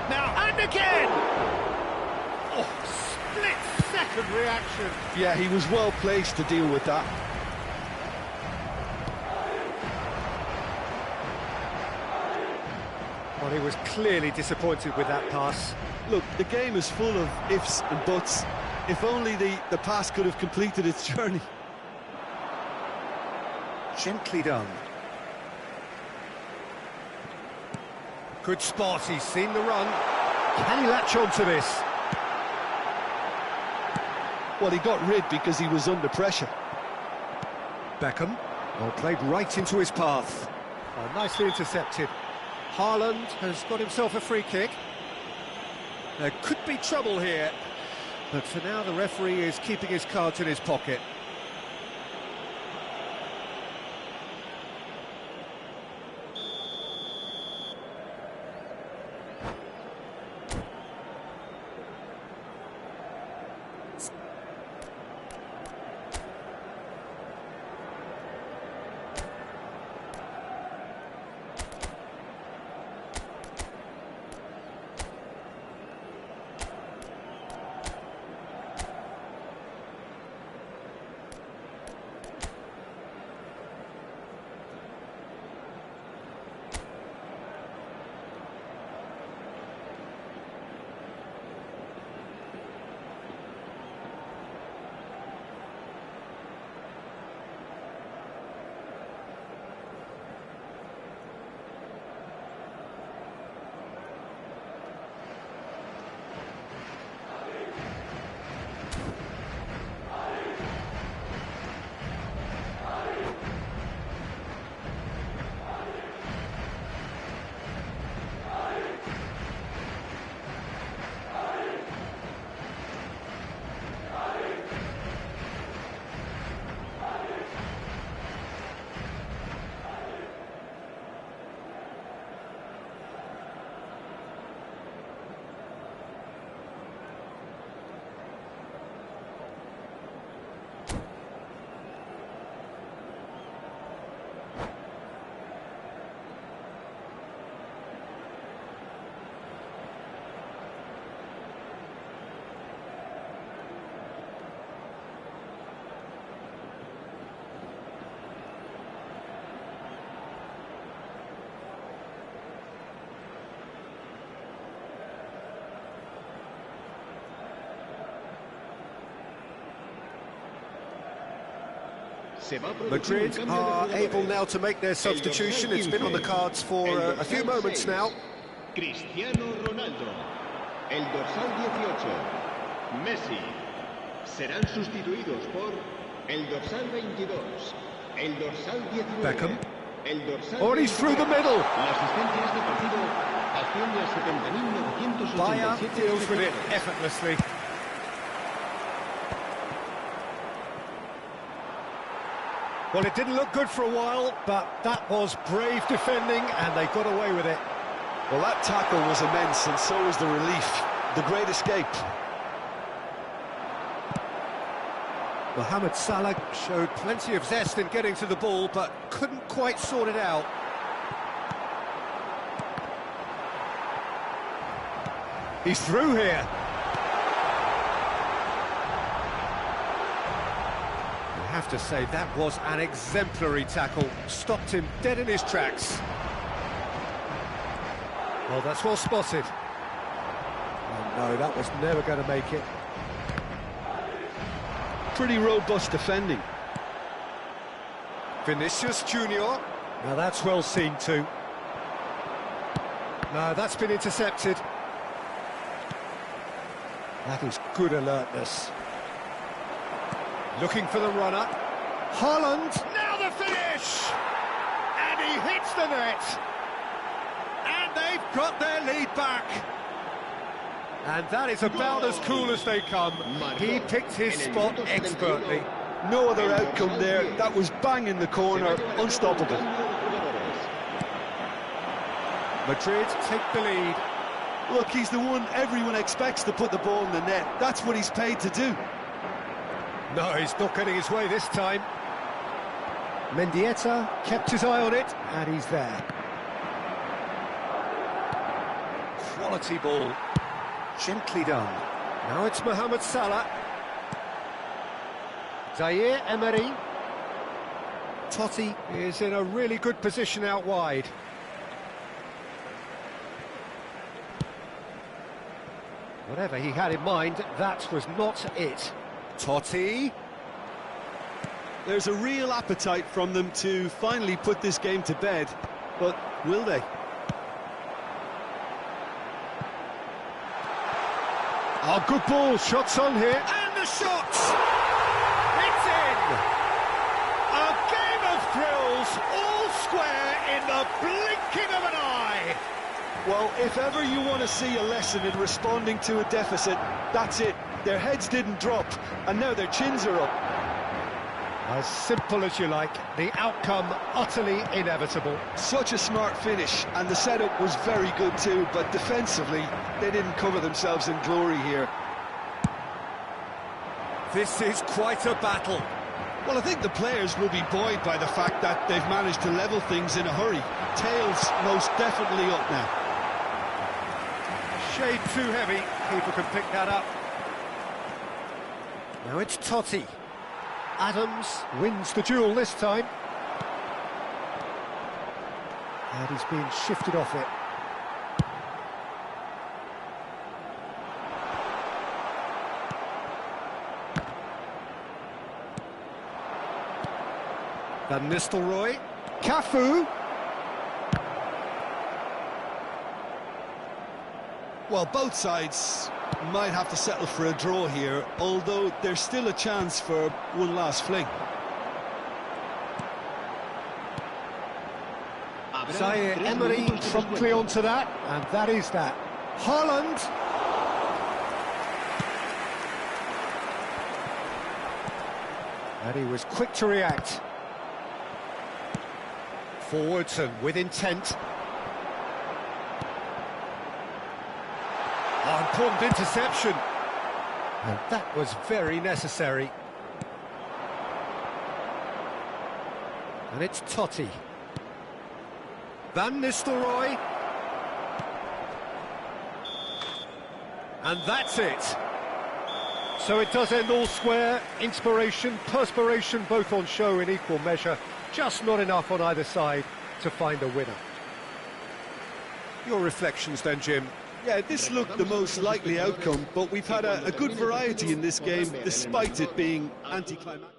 Now, and again! Oh, split-second reaction. Yeah, he was well placed to deal with that. Well, he was clearly disappointed with that pass. Look, the game is full of ifs and buts. If only the pass could have completed its journey. Gently done. Good spot, he's seen the run. Can he latch on to this? Well, he got rid because he was under pressure. Beckham, well, played right into his path. Oh, nicely intercepted. Haaland has got himself a free kick. There could be trouble here, but for now the referee is keeping his cards in his pocket. Se va a producir un Madrid cambio de are jugadores. able now to make their substitution. It's been on the cards for a few moments now. Cristiano Ronaldo. El dorsal 18. Messi. Serán sustituidos por el dorsal 22. El dorsal 19. Beckham. El dorsal Oh, he's through the middle. La asistencia a este partido asciende a 70.987. Bayer deals with it effortlessly. Well, it didn't look good for a while, but that was brave defending, and they got away with it. Well, that tackle was immense, and so was the relief. The great escape. Mohamed Salah showed plenty of zest in getting to the ball, but couldn't quite sort it out. He's through here. I have to say, that was an exemplary tackle. Stopped him dead in his tracks. Well, that's well spotted. Oh, no, that was never going to make it. Pretty robust defending. Vinicius Junior. Now that's well seen too. No, that's been intercepted. That is good alertness. Looking for the runner. Haaland. Now the finish! And he hits the net. And they've got their lead back. And that is about as cool as they come. He picked his spot expertly. No other outcome there. That was bang in the corner, unstoppable. Madrid take the lead. Look, he's the one everyone expects to put the ball in the net. That's what he's paid to do. No, he's not getting his way this time. Mendieta kept his eye on it, and he's there. Quality ball. Gently done. Now it's Mohamed Salah. Zaire Emery. Totti is in a really good position out wide. Whatever he had in mind, that was not it. Totti. There's a real appetite from them to finally put this game to bed, but will they? Oh, good ball, shots on here, and the shot! It's in! A game of thrills, all square in the blinking of an eye! Well, if ever you want to see a lesson in responding to a deficit, that's it. Their heads didn't drop, and now their chins are up. As simple as you like, the outcome utterly inevitable. Such a smart finish, and the setup was very good too, but defensively, they didn't cover themselves in glory here. This is quite a battle. Well, I think the players will be buoyed by the fact that they've managed to level things in a hurry. Tails most definitely up now. Shade too heavy, people can pick that up. Now it's Totti. Adams wins the duel this time. And he's being shifted off it. Van Nistelrooy. Cafu. Well, both sides might have to settle for a draw here, although there's still a chance for one last fling. Zaire Emery promptly onto that, and that is that. Haaland. And he was quick to react. Forwards and with intent. Oh, important interception. And that was very necessary. And it's Totti. Van Nistelrooy. And that's it. So it does end all square. Inspiration, perspiration, both on show in equal measure. Just not enough on either side to find a winner. Your reflections then, Jim? Yeah, this looked the most likely outcome, but we've had a good variety in this game, despite it being anticlimactic.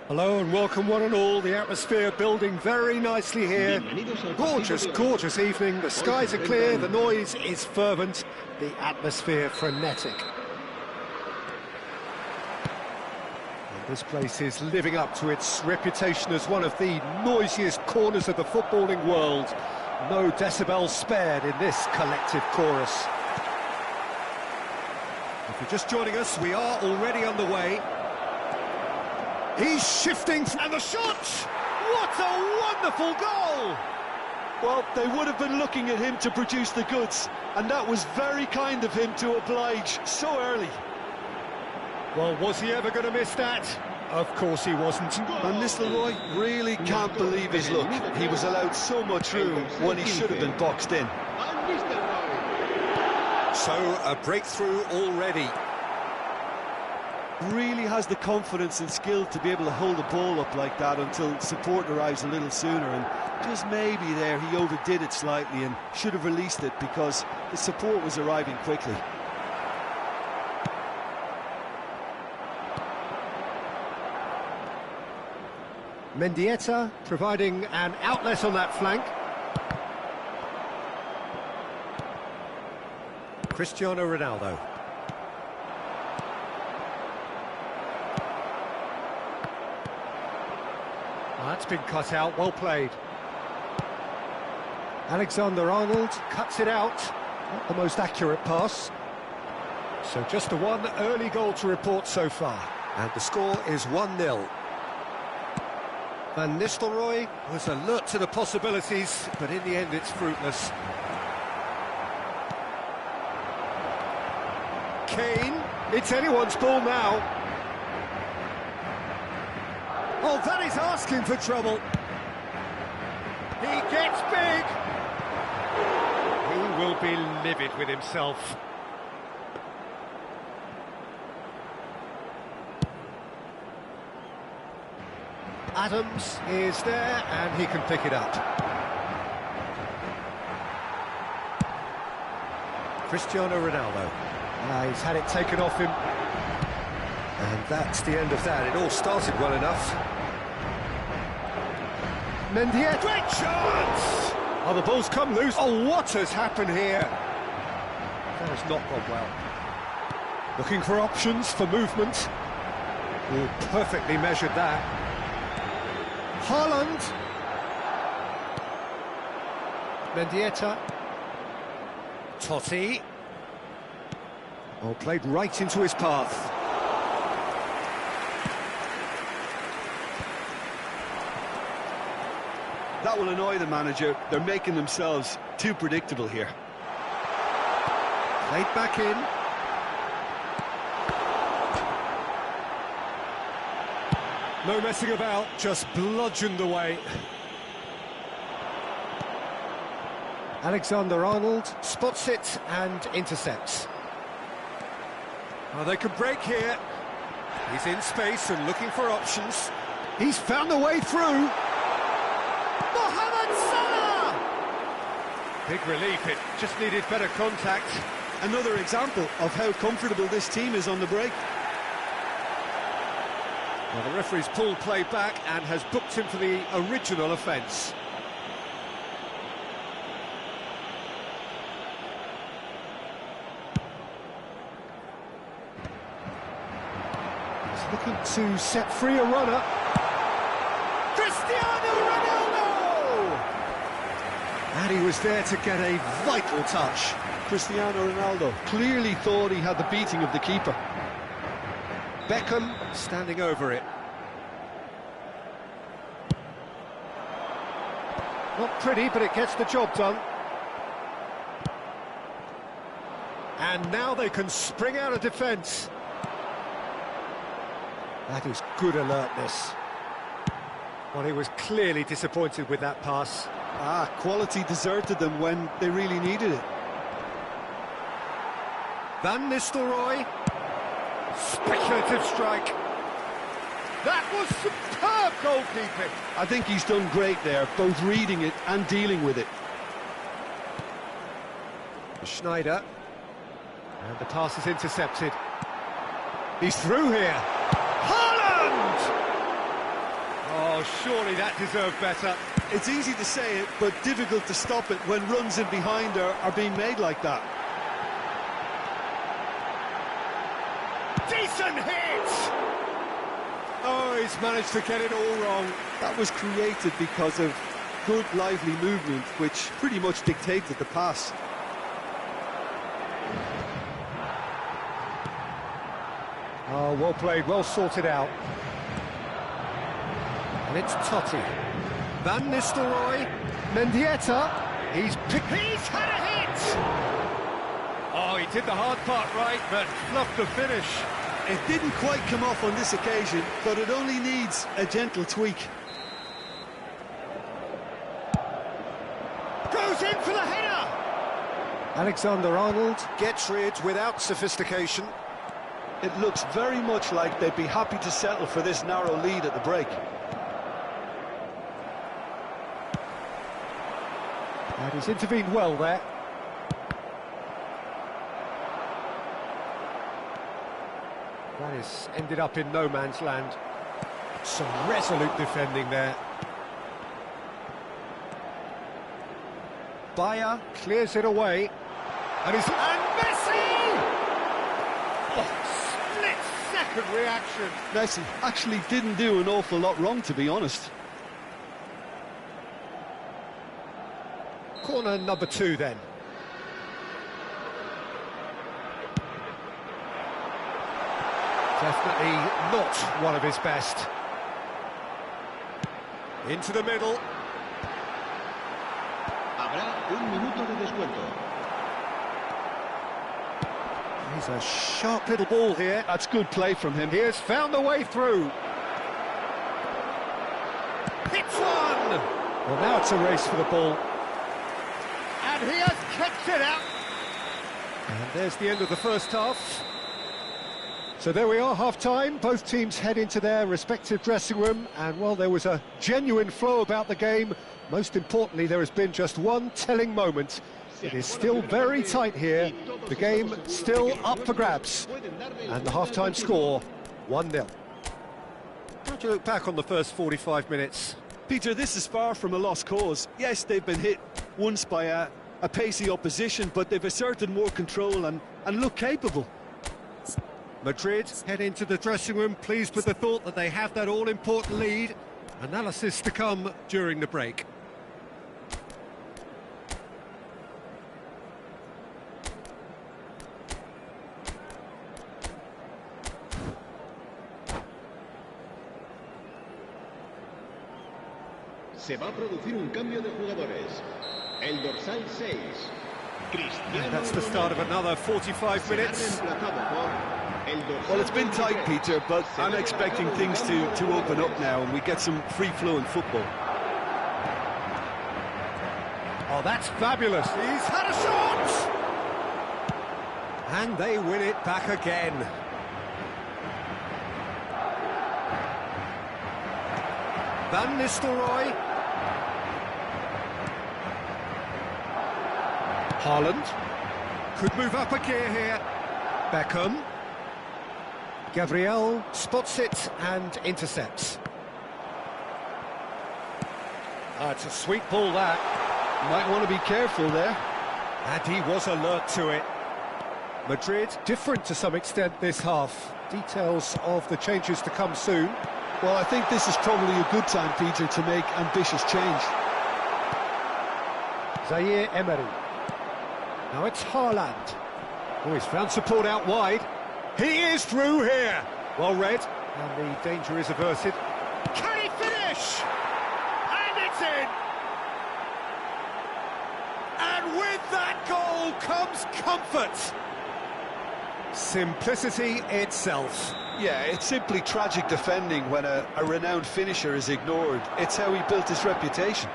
Hello and welcome one and all. The atmosphere building very nicely here. Gorgeous, gorgeous evening. The skies are clear, the noise is fervent, the atmosphere frenetic. And this place is living up to its reputation as one of the noisiest corners of the footballing world. No decibels spared in this collective chorus. If you're just joining us, we are already underway. He's shifting, and the shot! What a wonderful goal! Well, they would have been looking at him to produce the goods, and that was very kind of him to oblige so early. Well, was he ever going to miss that? Of course he wasn't. And Nistelrooy really can't believe his luck. He was allowed so much room when he should have been boxed in. So, a breakthrough already. Really has the confidence and skill to be able to hold the ball up like that until support arrives a little sooner, and just maybe there he overdid it slightly and should have released it because the support was arriving quickly. Mendieta providing an outlet on that flank. Cristiano Ronaldo. That's been cut out, well played. Alexander-Arnold cuts it out, not the most accurate pass. So just the one early goal to report so far. And the score is 1-0. Van Nistelrooy was alert to the possibilities, but in the end it's fruitless. Kane, it's anyone's ball now. Oh, that is asking for trouble. He gets big. He will be livid with himself. Adams is there, and he can pick it up. Cristiano Ronaldo. He's had it taken off him. And that's the end of that. It all started well enough. Mendieta. Great chance! Oh, the ball's come loose. Oh, what has happened here? That has not gone well. Looking for options for movement. Oh, perfectly measured that. Haaland. Mendieta. Totti. Oh, played right into his path. That will annoy the manager. They're making themselves too predictable here. Played back in. No messing about, just bludgeoned away. Alexander-Arnold spots it and intercepts. Oh, they could break here. He's in space and looking for options. He's found a way through. Big relief, it just needed better contact. Another example of how comfortable this team is on the break. Well, the referee's pulled play back and has booked him for the original offence. He's looking to set free a runner. Cristiano Ronaldo! And he was there to get a vital touch. Cristiano Ronaldo clearly thought he had the beating of the keeper. Beckham standing over it. Not pretty, but it gets the job done. And now they can spring out of defence. That is good alertness. Well, he was clearly disappointed with that pass. Quality deserted them when they really needed it. Van Nistelrooy. Speculative strike. That was superb goalkeeping. I think he's done great there, both reading it and dealing with it. Schneider. And the pass is intercepted. He's through here. Haaland! Oh, surely that deserved better. It's easy to say it, but difficult to stop it when runs in behind are being made like that. Decent hit! Oh, he's managed to get it all wrong. That was created because of good, lively movement, which pretty much dictated the pass. Oh, well played, well sorted out. And it's Totti. Van Nistelrooy. Mendieta. He's had a hit! Oh, he did the hard part right, but fluffed the finish. It didn't quite come off on this occasion, but it only needs a gentle tweak. Goes in for the header! Alexander-Arnold gets rid without sophistication. It looks very much like they'd be happy to settle for this narrow lead at the break. And he's intervened well there. That has ended up in no man's land. Some resolute defending there. Bayer clears it away. And Messi! Oh, split-second reaction. Messi actually didn't do an awful lot wrong, to be honest. Corner number 2 then. Definitely not one of his best. Into the middle. Habrá un minuto de descuento. He's a sharp little ball here. That's good play from him. He has found a way through. Hits one! Well, now it's a race for the ball. And he has kept it out. And there's the end of the first half. So there we are, half-time. Both teams head into their respective dressing room. And while there was a genuine flow about the game, most importantly, there has been just one telling moment. It is still very tight here. The game still up for grabs. And the half-time score, 1-0. How do you look back on the first 45 minutes? Peter, this is far from a lost cause. Yes, they've been hit once by a pacey opposition, but they've asserted more control and look capable. Madrid head into the dressing room pleased with the thought that they have that all-important lead. Analysis to come during the break. Se va a producir un cambio de jugadores. El dorsal 6. And that's the start of another 45 minutes. Well, it's been tight, Peter, but I'm expecting things to open up now and we get some free-flowing football. Oh, that's fabulous. He's had a shot! And they win it back again. Van Nistelrooy. Haaland. Could move up a gear here. Beckham. Gabriel spots it and intercepts. It's a sweet ball, that. Might want to be careful there. And he was alert to it. Madrid different to some extent this half. Details of the changes to come soon. Well, I think this is probably a good time, Peter, to make ambitious change. Zaire Emery. Now it's Haaland. Oh, he's found support out wide. He is through here. Well read. And the danger is averted. Can he finish? And it's in. And with that goal comes comfort. Simplicity itself. Yeah, it's simply tragic defending when a renowned finisher is ignored. It's how he built his reputation.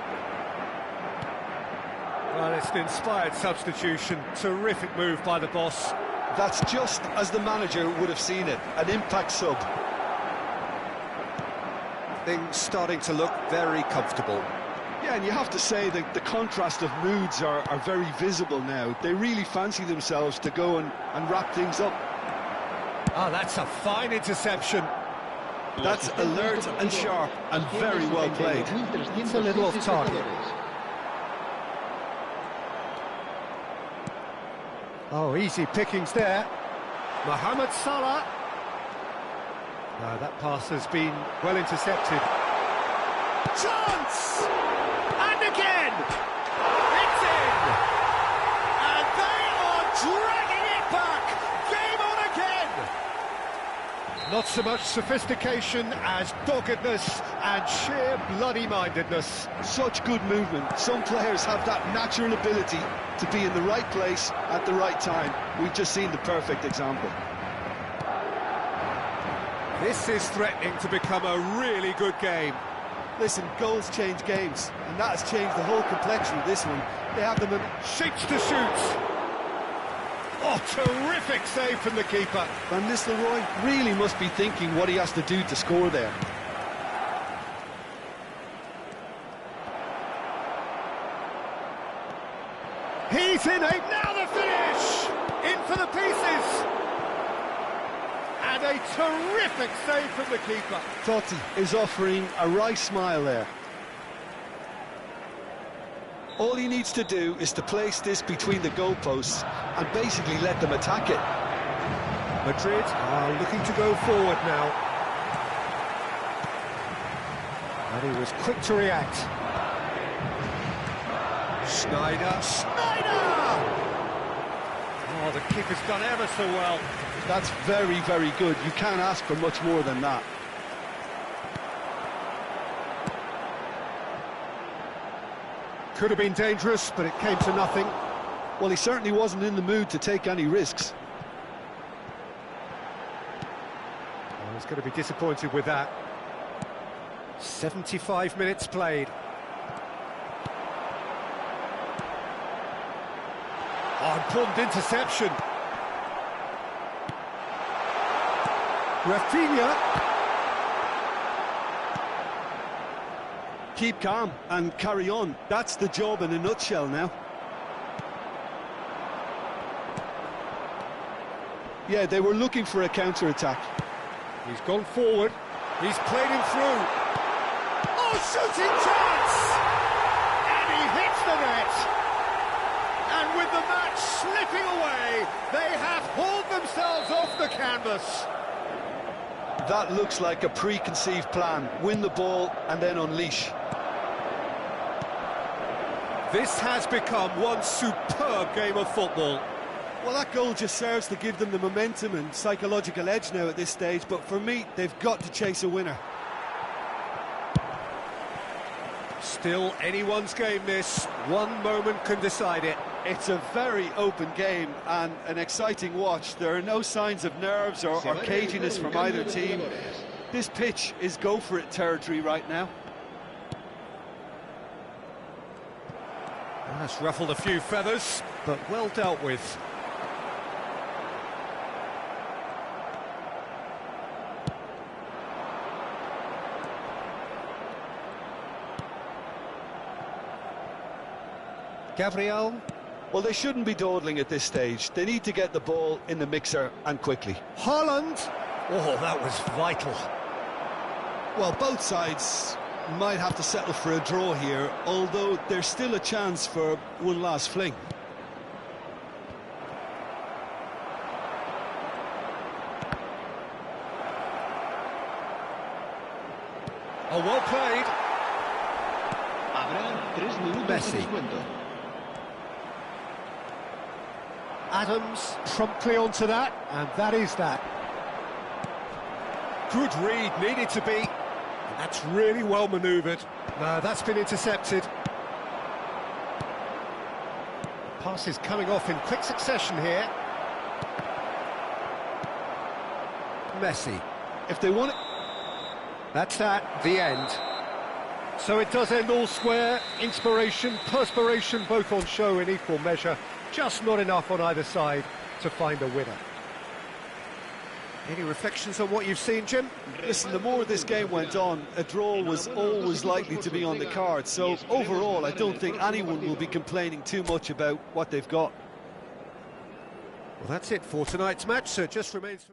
Well, it's an inspired substitution. Terrific move by the boss. That's just as the manager would have seen it, an impact sub. Things starting to look very comfortable. Yeah, and you have to say that the contrast of moods are very visible now. They really fancy themselves to go and wrap things up. Oh, that's a fine interception. That's alert and sharp and very well played. It's a little off target. Oh, easy pickings there. Mohamed Salah. No, that pass has been well intercepted. Chance! And again! It's in! And they are dragging it back! Game on again! Not so much sophistication as doggedness and sheer bloody-mindedness. Such good movement. Some players have that natural ability to be in the right place at the right time. We've just seen the perfect example. This is threatening to become a really good game. Listen, goals change games, and that has changed the whole complexion of this one. They have them in... Shakes to shoot. Oh, terrific save from the keeper. Van Nistelrooy really must be thinking what he has to do to score there. He's in it, now the finish! In for the pieces! And a terrific save from the keeper. Totti is offering a wry smile there. All he needs to do is to place this between the goalposts and basically let them attack it. Madrid are looking to go forward now. And he was quick to react. Schneider. Oh, the keeper's done ever so well. That's very, very good. You can't ask for much more than that. Could have been dangerous, but it came to nothing. Well, he certainly wasn't in the mood to take any risks. Well, he's going to be disappointed with that. 75 minutes played. Oh, important interception. Rafinha. Keep calm and carry on. That's the job in a nutshell now. Yeah, they were looking for a counter-attack. He's gone forward. He's played him through. Oh, shooting chance! And he hits the net. And with the match slipping away, they have hauled themselves off the canvas. That looks like a preconceived plan. Win the ball and then unleash. This has become one superb game of football. Well, that goal just serves to give them the momentum and psychological edge now at this stage, but for me, they've got to chase a winner. Still anyone's game, this. One moment can decide it. It's a very open game and an exciting watch. There are no signs of nerves or caginess from either team. This pitch is go-for-it territory right now. That's ruffled a few feathers, but well dealt with. Gabriel. Well, they shouldn't be dawdling at this stage. They need to get the ball in the mixer and quickly. Haaland. Oh, that was vital. Well, both sides might have to settle for a draw here, although there's still a chance for one last fling. Oh, well played. Habrá 3 minutos Messi. de descuento. Adams promptly onto that, and that is that. Good read, needed to be. And that's really well manoeuvred. No, that's been intercepted. Pass is coming off in quick succession here. Messi. If they want it... That's that, the end. So it does end all square. Inspiration, perspiration, both on show in equal measure. Just not enough on either side to find a winner. Any reflections on what you've seen, Jim? Listen, the more this game went on, a draw was always likely to be on the card. So overall, I don't think anyone will be complaining too much about what they've got. Well, that's it for tonight's match, so it just remains...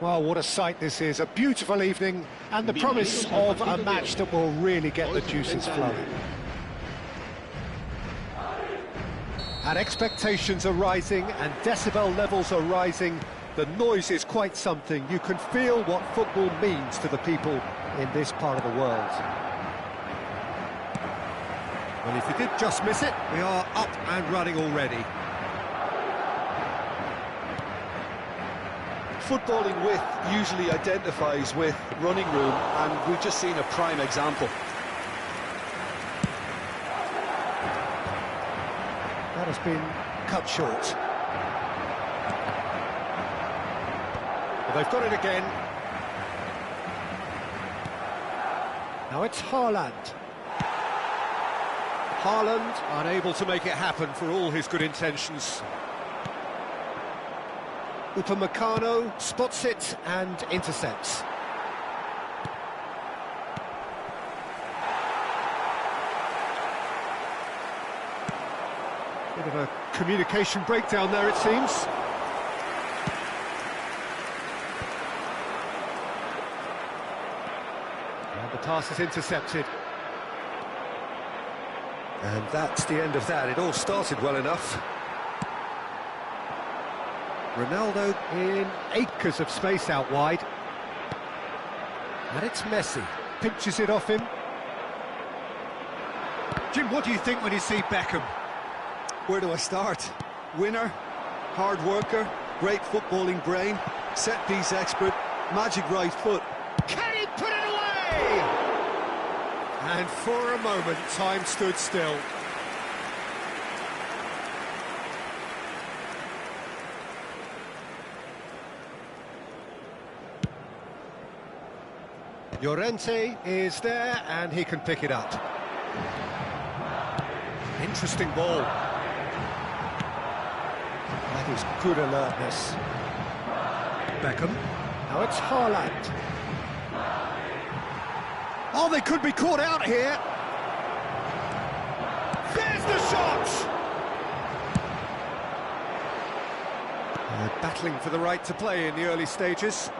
Well, what a sight this is. A beautiful evening and the promise of a match that will really get the juices flowing. And expectations are rising and decibel levels are rising. The noise is quite something. You can feel what football means to the people in this part of the world. Well, if you did just miss it, we are up and running already. Footballing width usually identifies with running room, and we've just seen a prime example. That has been cut short. Well, they've got it again. Now it's Haaland. Haaland unable to make it happen for all his good intentions. Upamecano spots it and intercepts. Bit of a communication breakdown there, it seems. And the pass is intercepted. And that's the end of that. It all started well enough. Ronaldo in acres of space out wide. And it's Messi. Pinches it off him. Jim, what do you think when you see Beckham? Where do I start? Winner, hard worker, great footballing brain, set-piece expert, magic right foot. Can he put it away? And for a moment, time stood still. Llorente is there, and he can pick it up. Interesting ball. That is good alertness. Beckham. Now it's Haaland. Oh, they could be caught out here. There's the shot! Battling for the right to play in the early stages.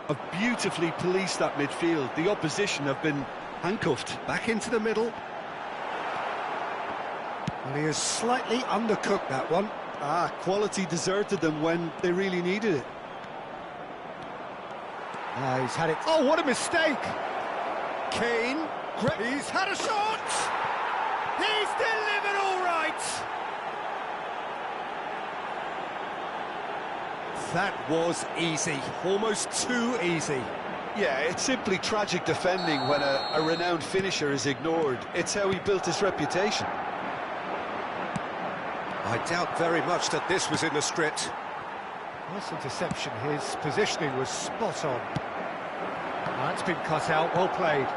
Have beautifully policed that midfield. The opposition have been handcuffed. Back into the middle. Well, he has slightly undercooked that one. Quality deserted them when they really needed it. He's had it. Oh, what a mistake! Kane. He's had a shot! He's delivered all right! That was easy. Almost too easy. Yeah, it's simply tragic defending when a renowned finisher is ignored. It's how he built his reputation. I doubt very much that this was in the script. Nice interception. His positioning was spot on. That's been cut out. Well played.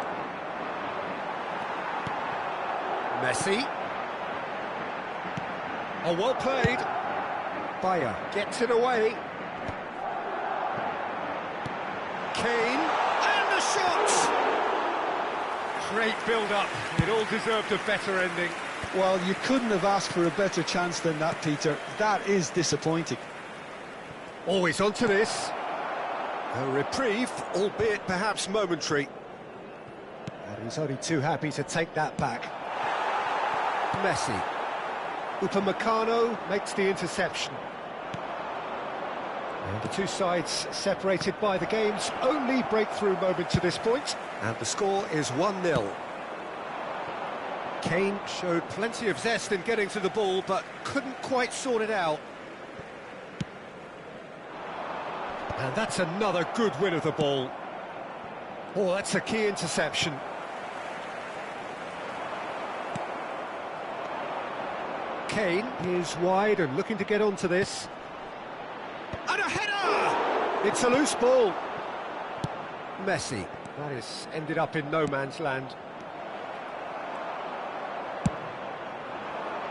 Messi. Oh, well played. Bayer gets it away. Kane. And the shot! Great build-up. It all deserved a better ending. Well, you couldn't have asked for a better chance than that, Peter. That is disappointing. Always onto this. A reprieve, albeit perhaps momentary. And he's only too happy to take that back. Messi. Upamecano makes the interception. And the two sides separated by the game's only breakthrough moment to this point. And the score is 1-0. Kane showed plenty of zest in getting to the ball, but couldn't quite sort it out. And that's another good win of the ball. Oh, that's a key interception. Kane is wide and looking to get onto this. And a header! It's a loose ball. Messi. That has ended up in no man's land.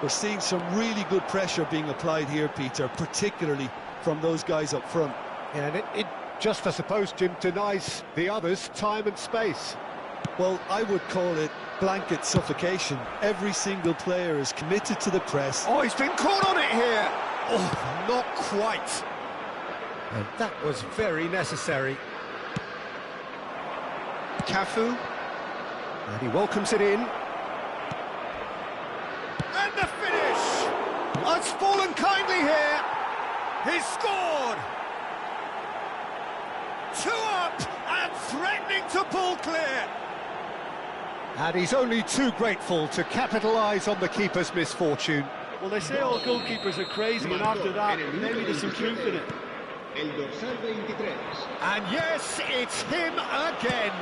We're seeing some really good pressure being applied here, Peter, particularly from those guys up front. Yeah, and it just, I suppose, Jim, denies the others time and space. Well, I would call it blanket suffocation. Every single player is committed to the press. Oh, he's been caught on it here! Oh, not quite. And that was very necessary. Cafu. And he welcomes it in. And the finish! Oh, it's fallen kindly here. He's scored! 2 up and threatening to pull clear. And he's only too grateful to capitalise on the keeper's misfortune. Well, they say all goalkeepers are crazy, and after that, maybe there's some truth in it. El dorsal 23. And yes, it's him again.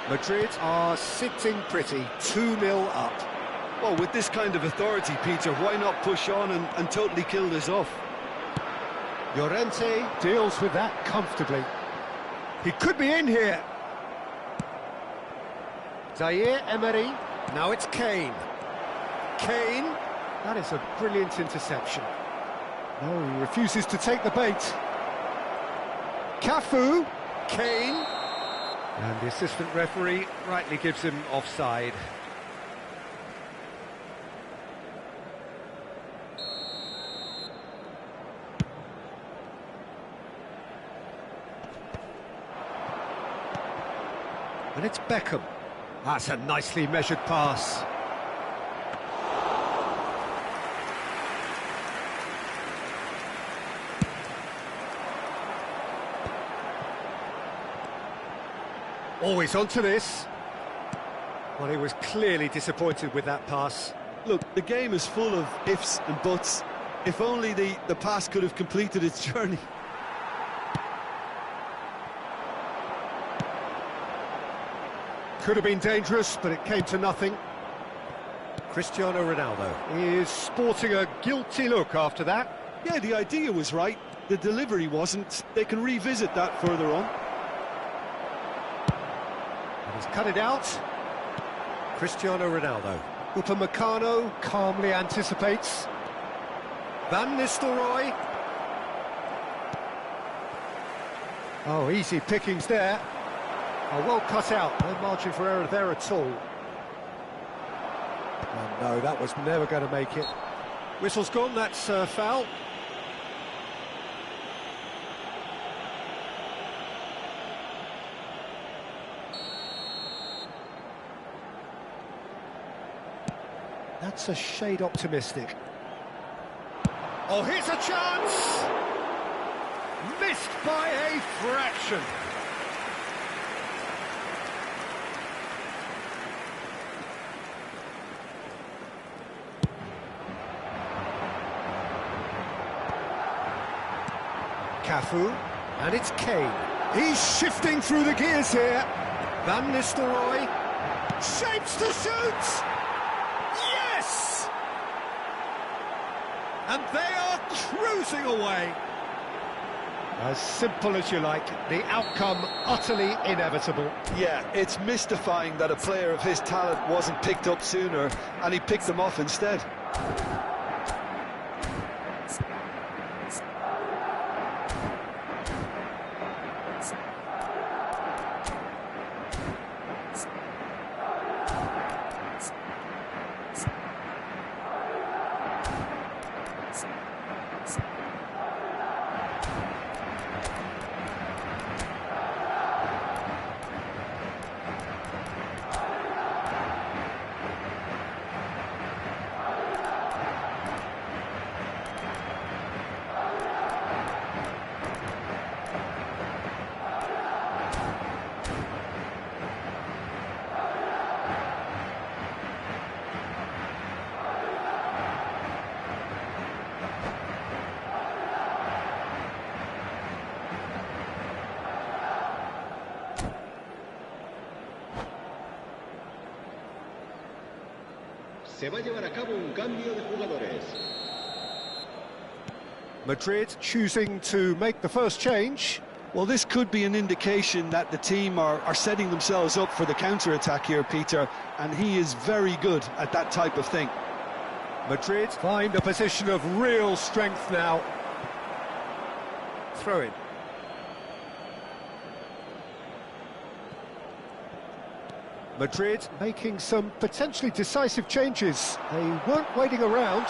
Madrid are sitting pretty, 2-0 up. Well, with this kind of authority, Peter, why not push on and totally kill this off? Llorente deals with that comfortably. He could be in here. Zaire Emery, now it's Kane. Kane, that is a brilliant interception. No, he refuses to take the bait. Cafu, Kane, and the assistant referee rightly gives him offside. And it's Beckham. That's a nicely measured pass. Always onto this. Well, he was clearly disappointed with that pass. Look, the game is full of ifs and buts. If only the pass could have completed its journey. Could have been dangerous, but it came to nothing. Cristiano Ronaldo is sporting a guilty look after that. Yeah, the idea was right. The delivery wasn't. They can revisit that further on. And he's cut it out. Cristiano Ronaldo. Upamecano calmly anticipates. Van Nistelrooy. Oh, easy pickings there. Oh, well cut out, no margin for error there at all. Oh no, that was never going to make it. Whistle's gone, that's foul. That's a shade optimistic. Oh, here's a chance! Missed by a fraction. Cafu, and it's Kane. He's shifting through the gears here. Van Nistelrooy, shapes to shoot! Yes! And they are cruising away. As simple as you like, the outcome utterly inevitable. Yeah, it's mystifying that a player of his talent wasn't picked up sooner, and he picked them off instead. Se va a llevar a cabo un cambio de jugadores. Madrid choosing to make the first change. Well, this could be an indication that the team are setting themselves up for the counter-attack here, Peter, and he is very good at that type of thing. Madrid find a position of real strength now. Throw in. Madrid making some potentially decisive changes. They weren't waiting around.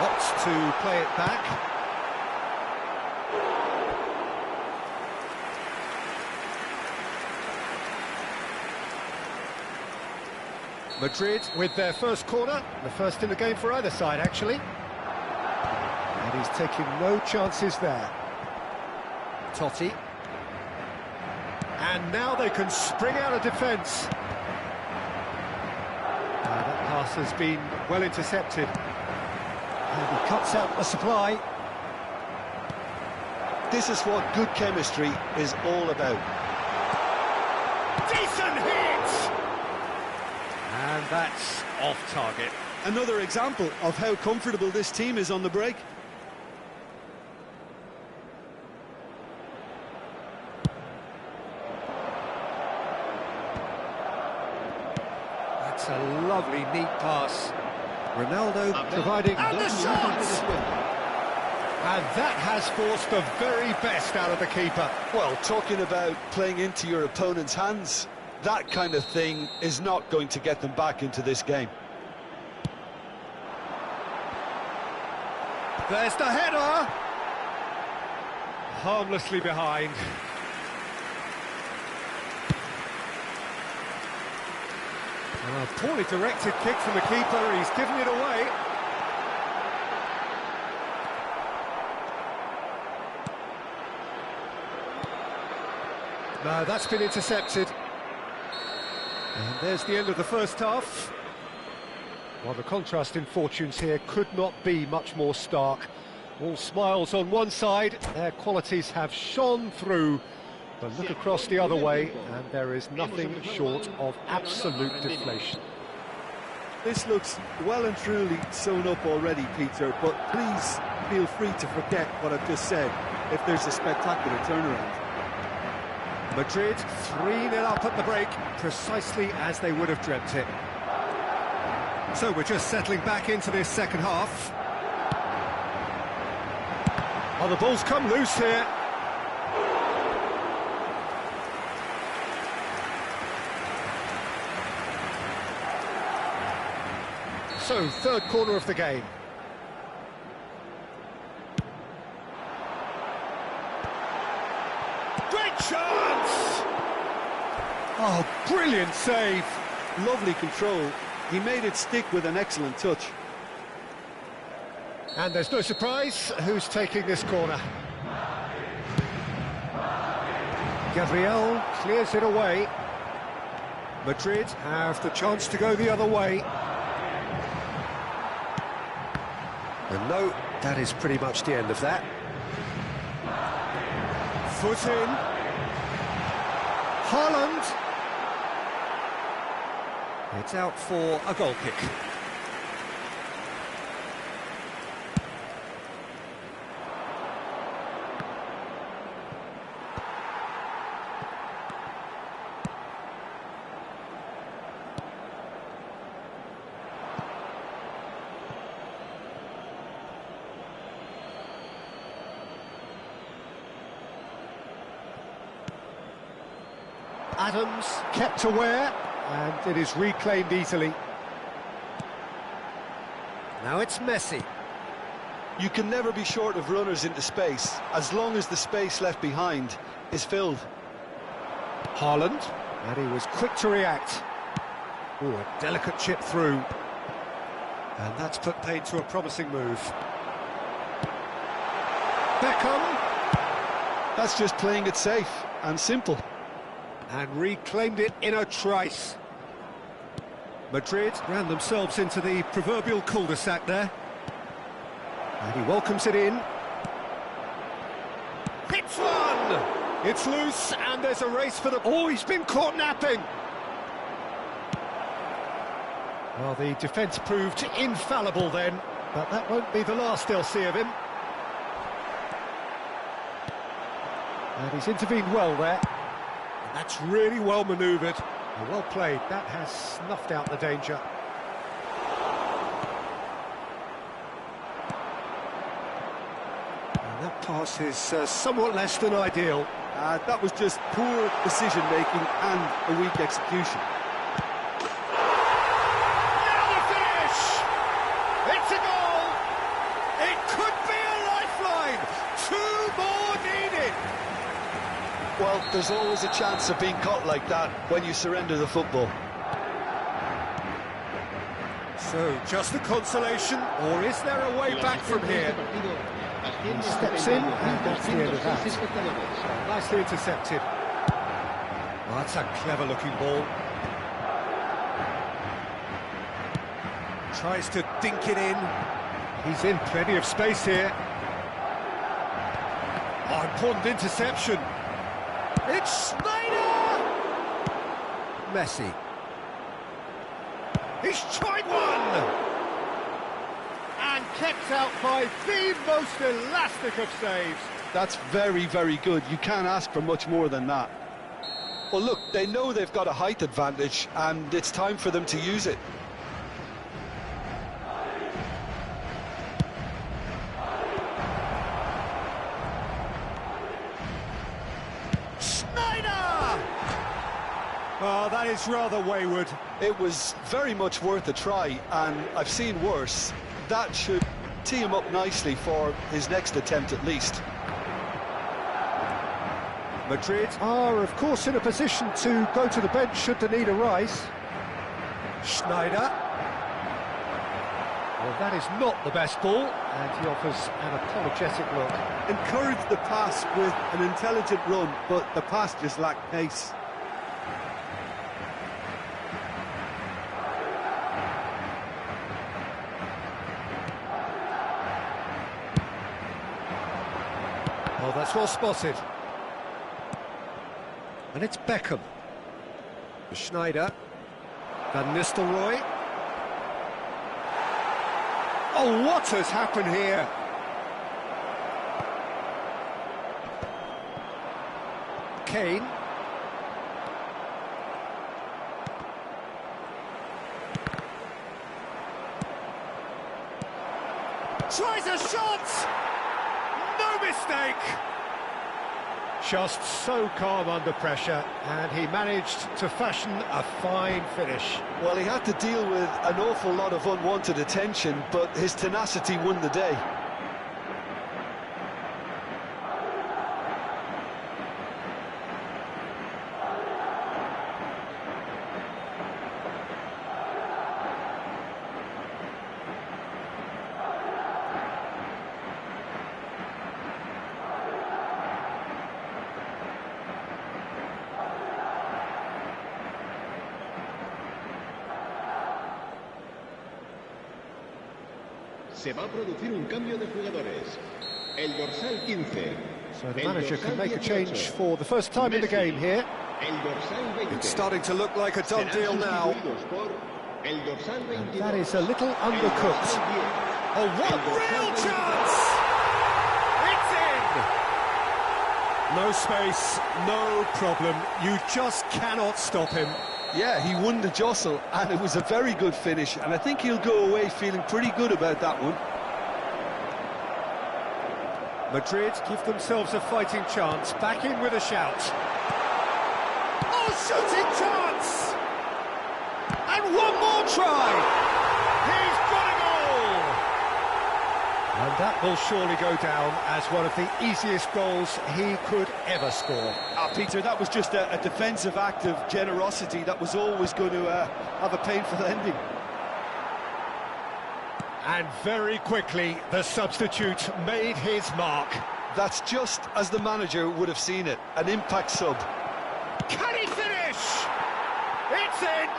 Opts to play it back. Madrid with their first corner, the first in the game for either side, actually. And he's taking no chances there. Totti. And now they can spring out of defence. That pass has been well intercepted. And he cuts out the supply. This is what good chemistry is all about. Decent hit! And that's off target. Another example of how comfortable this team is on the break. That's a lovely, neat pass. Ronaldo providing... And the shot! And that has forced the very best out of the keeper. Well, talking about playing into your opponent's hands, that kind of thing is not going to get them back into this game. There's the header! Harmlessly behind. A poorly directed kick from the keeper, he's given it away. No, that's been intercepted. And there's the end of the first half. Well, the contrast in fortunes here could not be much more stark. All smiles on one side, their qualities have shone through. But look across the other way, and there is nothing short of absolute deflation. This looks well and truly sewn up already, Peter, but please feel free to forget what I've just said if there's a spectacular turnaround. Madrid 3-0 up at the break, precisely as they would have dreamt it. So we're just settling back into this second half. Oh, the ball's come loose here. So, third corner of the game. Great chance! Oh, brilliant save. Lovely control. He made it stick with an excellent touch. And there's no surprise who's taking this corner. Gabriel clears it away. Madrid have the chance to go the other way. And no, that is pretty much the end of that. Foot in. Haaland. It's out for a goal kick. Adams kept aware, and it is reclaimed easily. Now it's Messi. You can never be short of runners into space, as long as the space left behind is filled. Haaland, and he was quick to react. Oh, a delicate chip through. And that's put paid to a promising move. Beckham. That's just playing it safe and simple. And reclaimed it in a trice. Madrid ran themselves into the proverbial cul-de-sac there. And he welcomes it in. Hits one! It's loose, and there's a race for the... Oh, he's been caught napping! Well, the defence proved infallible then, but that won't be the last they'll see of him. And he's intervened well there. And that's really well manoeuvred. Well played. That has snuffed out the danger. And that pass is somewhat less than ideal. That was just poor decision-making and a weak execution. Now the finish! It's a goal! There's always a chance of being caught like that when you surrender the football. So, just the consolation, or is there a way back from here? He steps in, and that's the end of that. Nicely intercepted. Oh, that's a clever-looking ball. Tries to dink it in. He's in plenty of space here. Oh, important interception. It's Snyder! Messi. He's tried one! And kept out by the most elastic of saves. That's very, very good. You can't ask for much more than that. Well, look, they know they've got a height advantage, and it's time for them to use it. Oh, that is rather wayward. It was very much worth a try, and I've seen worse. That should tee him up nicely for his next attempt at least. Madrid are, of course, in a position to go to the bench should the need arise. Schneider. Well, that is not the best ball, and he offers an apologetic look. Encourage the pass with an intelligent run, but the pass just lacked pace. Oh, that's well spotted. And it's Beckham. Schneider. Van Nistelrooy. Oh, what has happened here? Kane. Tries a shot! No mistake! Just so calm under pressure, and he managed to fashion a fine finish. Well, he had to deal with an awful lot of unwanted attention, but his tenacity won the day. Se va a producir un cambio de jugadores. El dorsal 15. So the manager can make a change for the first time in the game here. El dorsal 20. It's starting to look like a done deal now. El dorsal 22. That is a little undercooked. Oh, what real chance! It's in! No space, no problem. You just cannot stop him. Yeah, he won the jostle, and it was a very good finish, and I think he'll go away feeling pretty good about that one. Madrid give themselves a fighting chance, back in with a shout. Oh, shooting chance! And one more try! He's got a goal! And that will surely go down as one of the easiest goals he could ever score. Peter, that was just a defensive act of generosity that was always going to have a painful ending. And very quickly, the substitute made his mark. That's just as the manager would have seen it, an impact sub. Can he finish? It's in!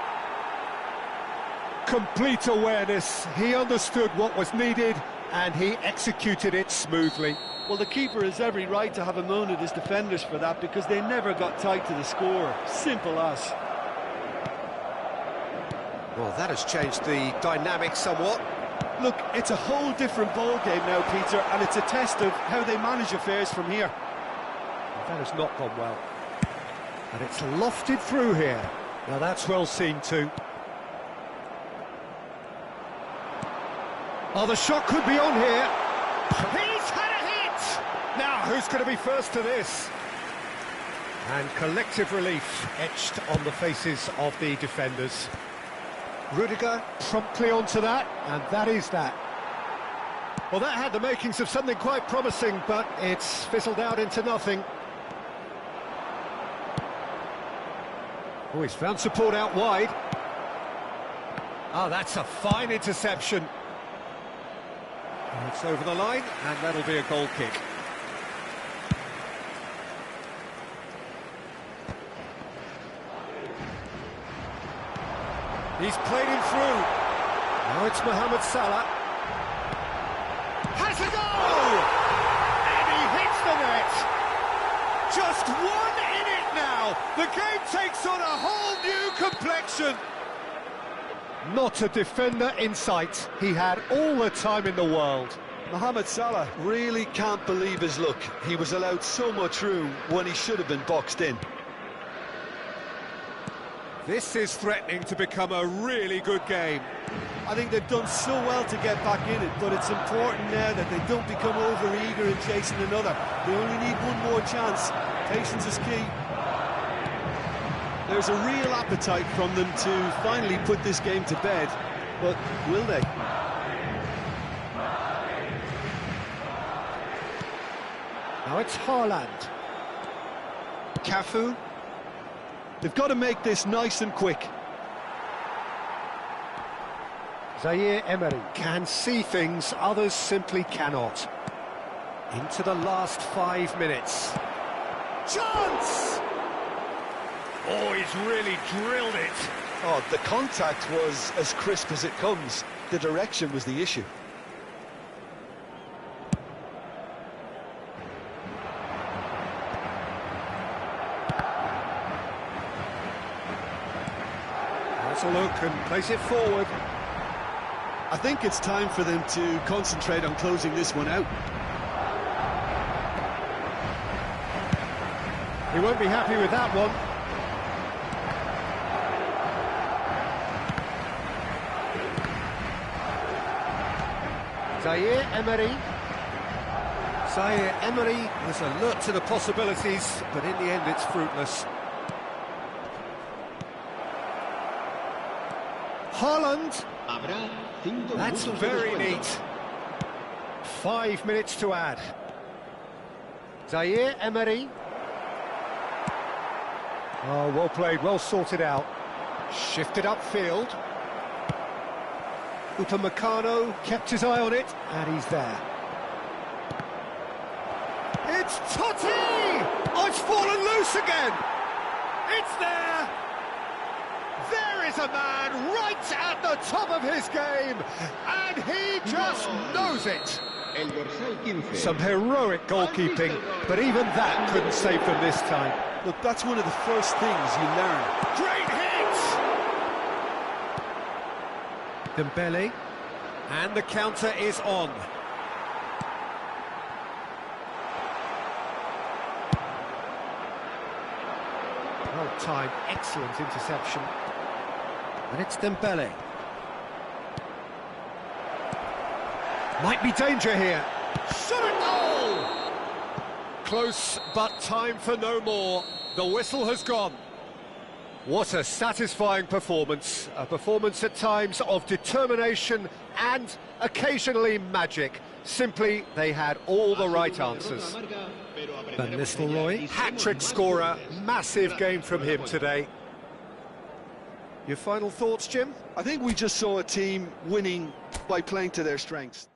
Complete awareness, he understood what was needed, and he executed it smoothly. Well, the keeper has every right to have a moan at his defenders for that, because they never got tight to the score. Simple as. Well, that has changed the dynamic somewhat. Look, it's a whole different ball game now, Peter, and it's a test of how they manage affairs from here. That has not gone well. And it's lofted through here. Now that's well seen too. Oh, the shot could be on here. He's had a hit! Now, who's going to be first to this? And collective relief etched on the faces of the defenders. Rudiger promptly onto that, and that is that. Well, that had the makings of something quite promising, but it's fizzled out into nothing. Oh, he's found support out wide. Oh, that's a fine interception. And it's over the line, and that'll be a goal kick. He's played him through. Now it's Mohamed Salah. Has a goal! And he hits the net. Just one in it now. The game takes on a whole new complexion. Not a defender in sight. He had all the time in the world. Mohamed Salah really can't believe his luck. He was allowed so much room when he should have been boxed in. This is threatening to become a really good game. I think they've done so well to get back in it, but it's important now that they don't become over-eager in chasing another. They only need one more chance. Patience is key. There's a real appetite from them to finally put this game to bed, but will they? Now it's Haaland. Cafu. They've got to make this nice and quick. Zaire Emery can see things others simply cannot. Into the last 5 minutes. Chance! Oh, he's really drilled it. Oh, the contact was as crisp as it comes. The direction was the issue. Has a look and plays it forward. I think it's time for them to concentrate on closing this one out. He won't be happy with that one. Zaire Emery. Zaire Emery was alert to the possibilities, but in the end it's fruitless. Haaland. That's very neat. 5 minutes to add. Zaire Emery. Oh, well played, well sorted out. Shifted upfield. Upamecano kept his eye on it, and he's there. It's Totti! Oh, it's fallen loose again! It's there! There is a man right at the top of his game, and he just knows it. Some heroic goalkeeping, but even that couldn't save them this time. Look, that's one of the first things you learn. Great hit! Dembele, and the counter is on. Well timed, excellent interception. And it's Dembele. Might be danger here. Shot it goal! Close, but time for no more. The whistle has gone. What a satisfying performance. A performance at times of determination and occasionally magic. Simply, they had all the right answers. Van Nistelrooy, hat-trick scorer, massive game from him today. Your final thoughts, Jim? I think we just saw a team winning by playing to their strengths.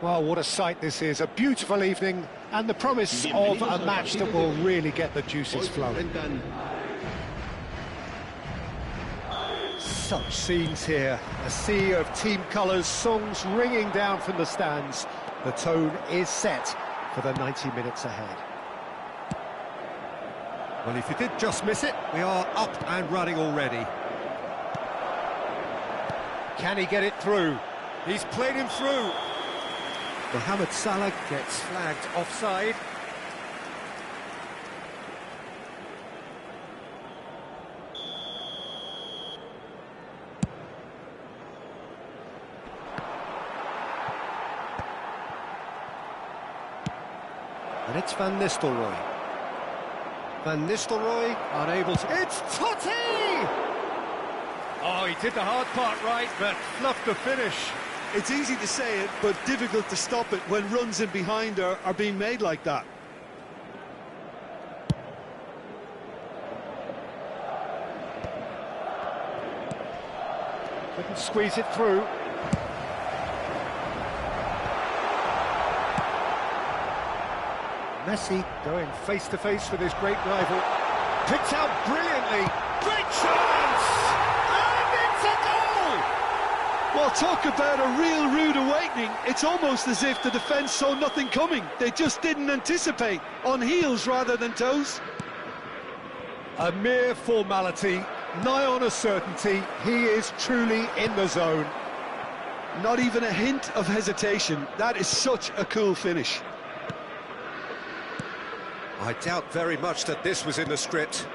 Well, what a sight this is. A beautiful evening and the promise of a match that will really get the juices flowing. Such scenes here. A sea of team colours, songs ringing down from the stands. The tone is set for the 90 minutes ahead. Well, if you did just miss it, we are up and running already. Can he get it through? He's played him through. Mohamed Salah gets flagged offside. And it's Van Nistelrooy. Van Nistelrooy unable to... It's Totti! Oh, he did the hard part right, but fluffed the finish. It's easy to say it, but difficult to stop it when runs in behind are being made like that. Couldn't squeeze it through. Messi going face-to-face with his great rival. Picked out brilliantly. Great chance! And it's a goal! Well, talk about a real rude awakening. It's almost as if the defence saw nothing coming. They just didn't anticipate, on heels rather than toes. A mere formality, nigh on a certainty. He is truly in the zone. Not even a hint of hesitation. That is such a cool finish. I doubt very much that this was in the script.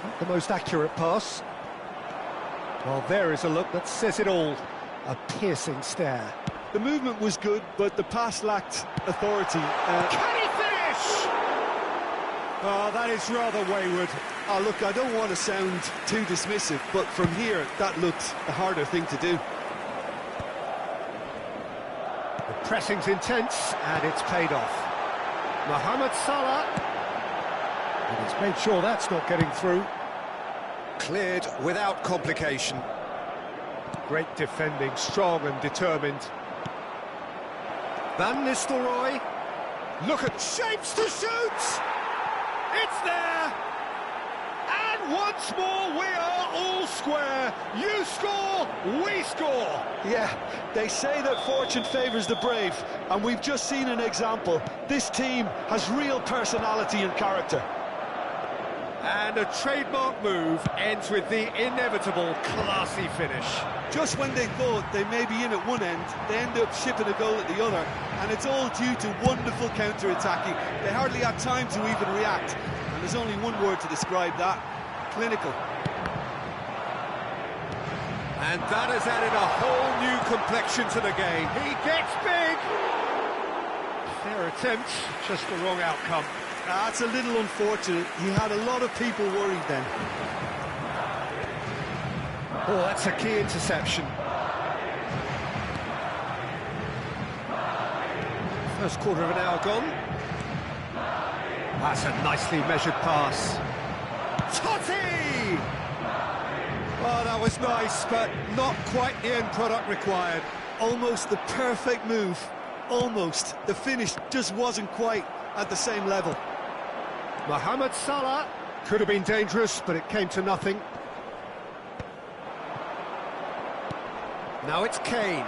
Not the most accurate pass. Well, there is a look that says it all. A piercing stare. The movement was good, but the pass lacked authority. Can he finish? Oh, that is rather wayward. Oh, look, I don't want to sound too dismissive, but from here, that looked a harder thing to do. The pressing's intense, and it's paid off. Mohamed Salah. And he's made sure that's not getting through. Cleared without complication. Great defending, strong and determined. Van Nistelrooy. Look at shapes to shoot! It's there! And once more, we are all square. You score, we score. Yeah, they say that fortune favours the brave, and we've just seen an example. This team has real personality and character. And a trademark move ends with the inevitable classy finish. Just when they thought they may be in at one end, they end up shipping a goal at the other, and it's all due to wonderful counter-attacking. They hardly had time to even react, and there's only one word to describe that: clinical. And that has added a whole new complexion to the game. He gets big! Fair attempt, just the wrong outcome. That's a little unfortunate. He had a lot of people worried then. Oh, that's a key interception. First quarter of an hour gone. That's a nicely measured pass. Totti! Oh, that was nice, but not quite the end product required. Almost the perfect move. Almost. The finish just wasn't quite at the same level. Mohamed Salah could have been dangerous, but it came to nothing. Now it's Kane.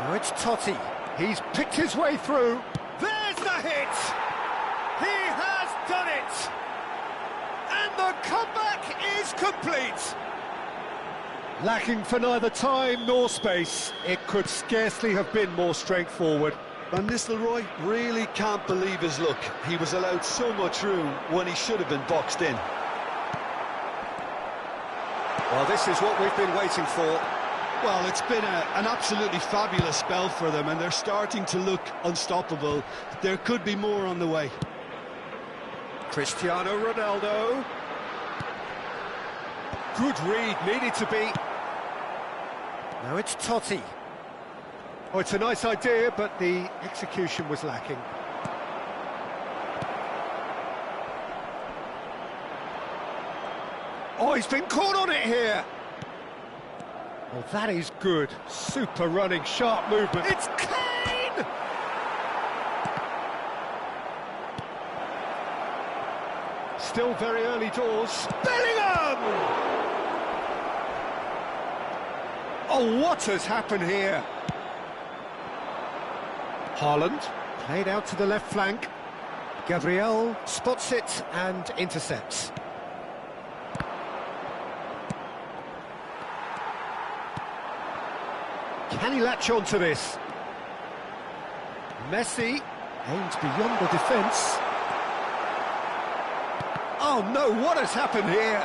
Now it's Totti. He's picked his way through. There's the hit! He has done it! And the comeback is complete! Lacking for neither time nor space, it could scarcely have been more straightforward. Van Nistelrooy really can't believe his luck. He was allowed so much room when he should have been boxed in. Well, this is what we've been waiting for. Well, it's been an absolutely fabulous spell for them, and they're starting to look unstoppable. There could be more on the way. Cristiano Ronaldo. Good read, needed to be. Now it's Totti. Oh, it's a nice idea, but the execution was lacking. Oh, he's been caught on it here. Oh, that is good. Super running, sharp movement. It's Kane! Still very early doors. Bellingham! Oh, what has happened here? Haaland, played out to the left flank. Gabriel spots it and intercepts. Can he latch on to this? Messi aims beyond the defence. Oh no, what has happened here?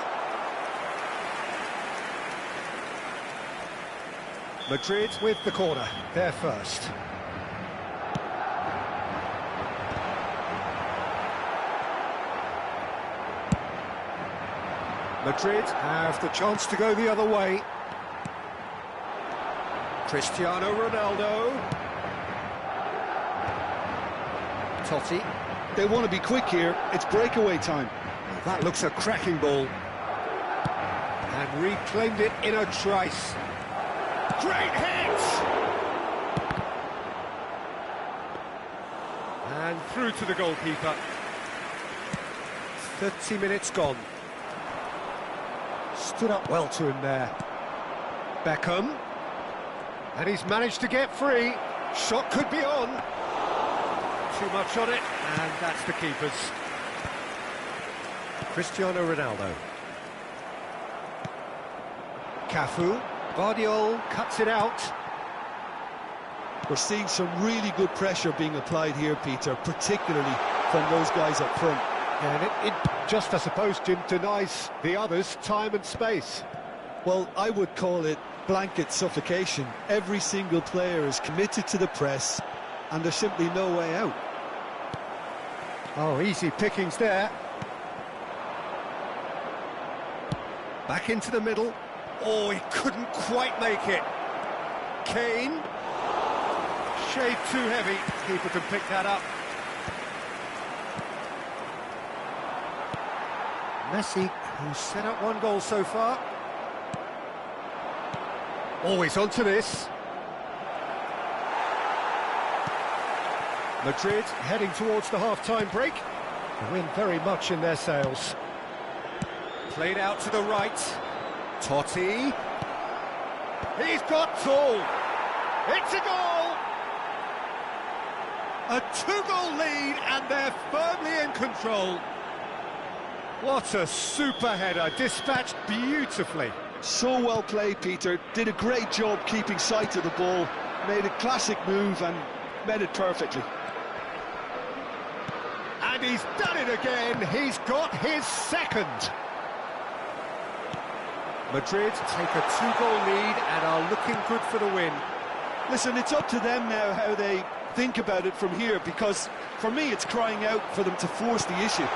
Madrid with the corner, they're first. Madrid have the chance to go the other way. Cristiano Ronaldo. Totti. They want to be quick here, it's breakaway time. That looks a cracking ball. And reclaimed it in a trice. Great hit! And through to the goalkeeper. 30 minutes gone. Stood up well to him there. Beckham. And he's managed to get free. Shot could be on. Too much on it, and that's the keeper's. Cristiano Ronaldo. Cafu. Guardiola cuts it out. We're seeing some really good pressure being applied here, Peter, particularly from those guys up front. And it just, I suppose, Jim, denies the others time and space. Well, I would call it blanket suffocation. Every single player is committed to the press, and there's simply no way out. Oh, easy pickings there. Back into the middle. Oh, he couldn't quite make it. Kane. Shade too heavy. Keeper can pick that up. Messi, who's set up one goal so far. Always onto this. Madrid heading towards the half-time break. The wind very much in their sails. Played out to the right. Totti. He's got Tool. It's a goal! A two-goal lead, and they're firmly in control. What a super header, dispatched beautifully. So well played, Peter. Did a great job keeping sight of the ball. Made a classic move and met it perfectly. And he's done it again. He's got his second. Madrid take a two-goal lead and are looking good for the win. Listen, it's up to them now how they think about it from here, because for me it's crying out for them to force the issue.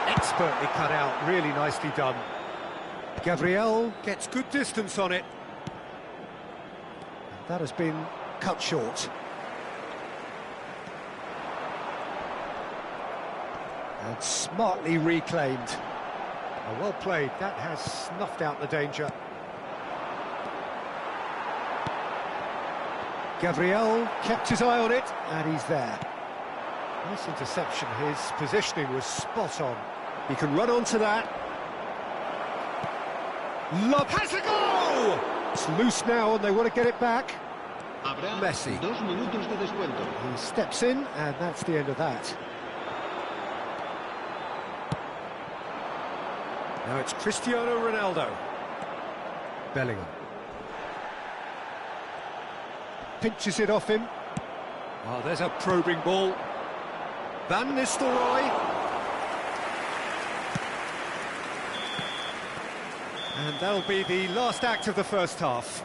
Expertly cut out, really nicely done. Gabriel gets good distance on it. That has been cut short. And smartly reclaimed. Well played, that has snuffed out the danger. Gabriel kept his eye on it, and he's there. Nice interception, his positioning was spot on. He can run onto that. Love has a goal! It's loose now, and they want to get it back. Messi. 2 minutos de descuento. He steps in, and that's the end of that. Now it's Cristiano Ronaldo. Bellingham. Pinches it off him. Oh, there's a probing ball. Van Nistelrooy. And that'll be the last act of the first half.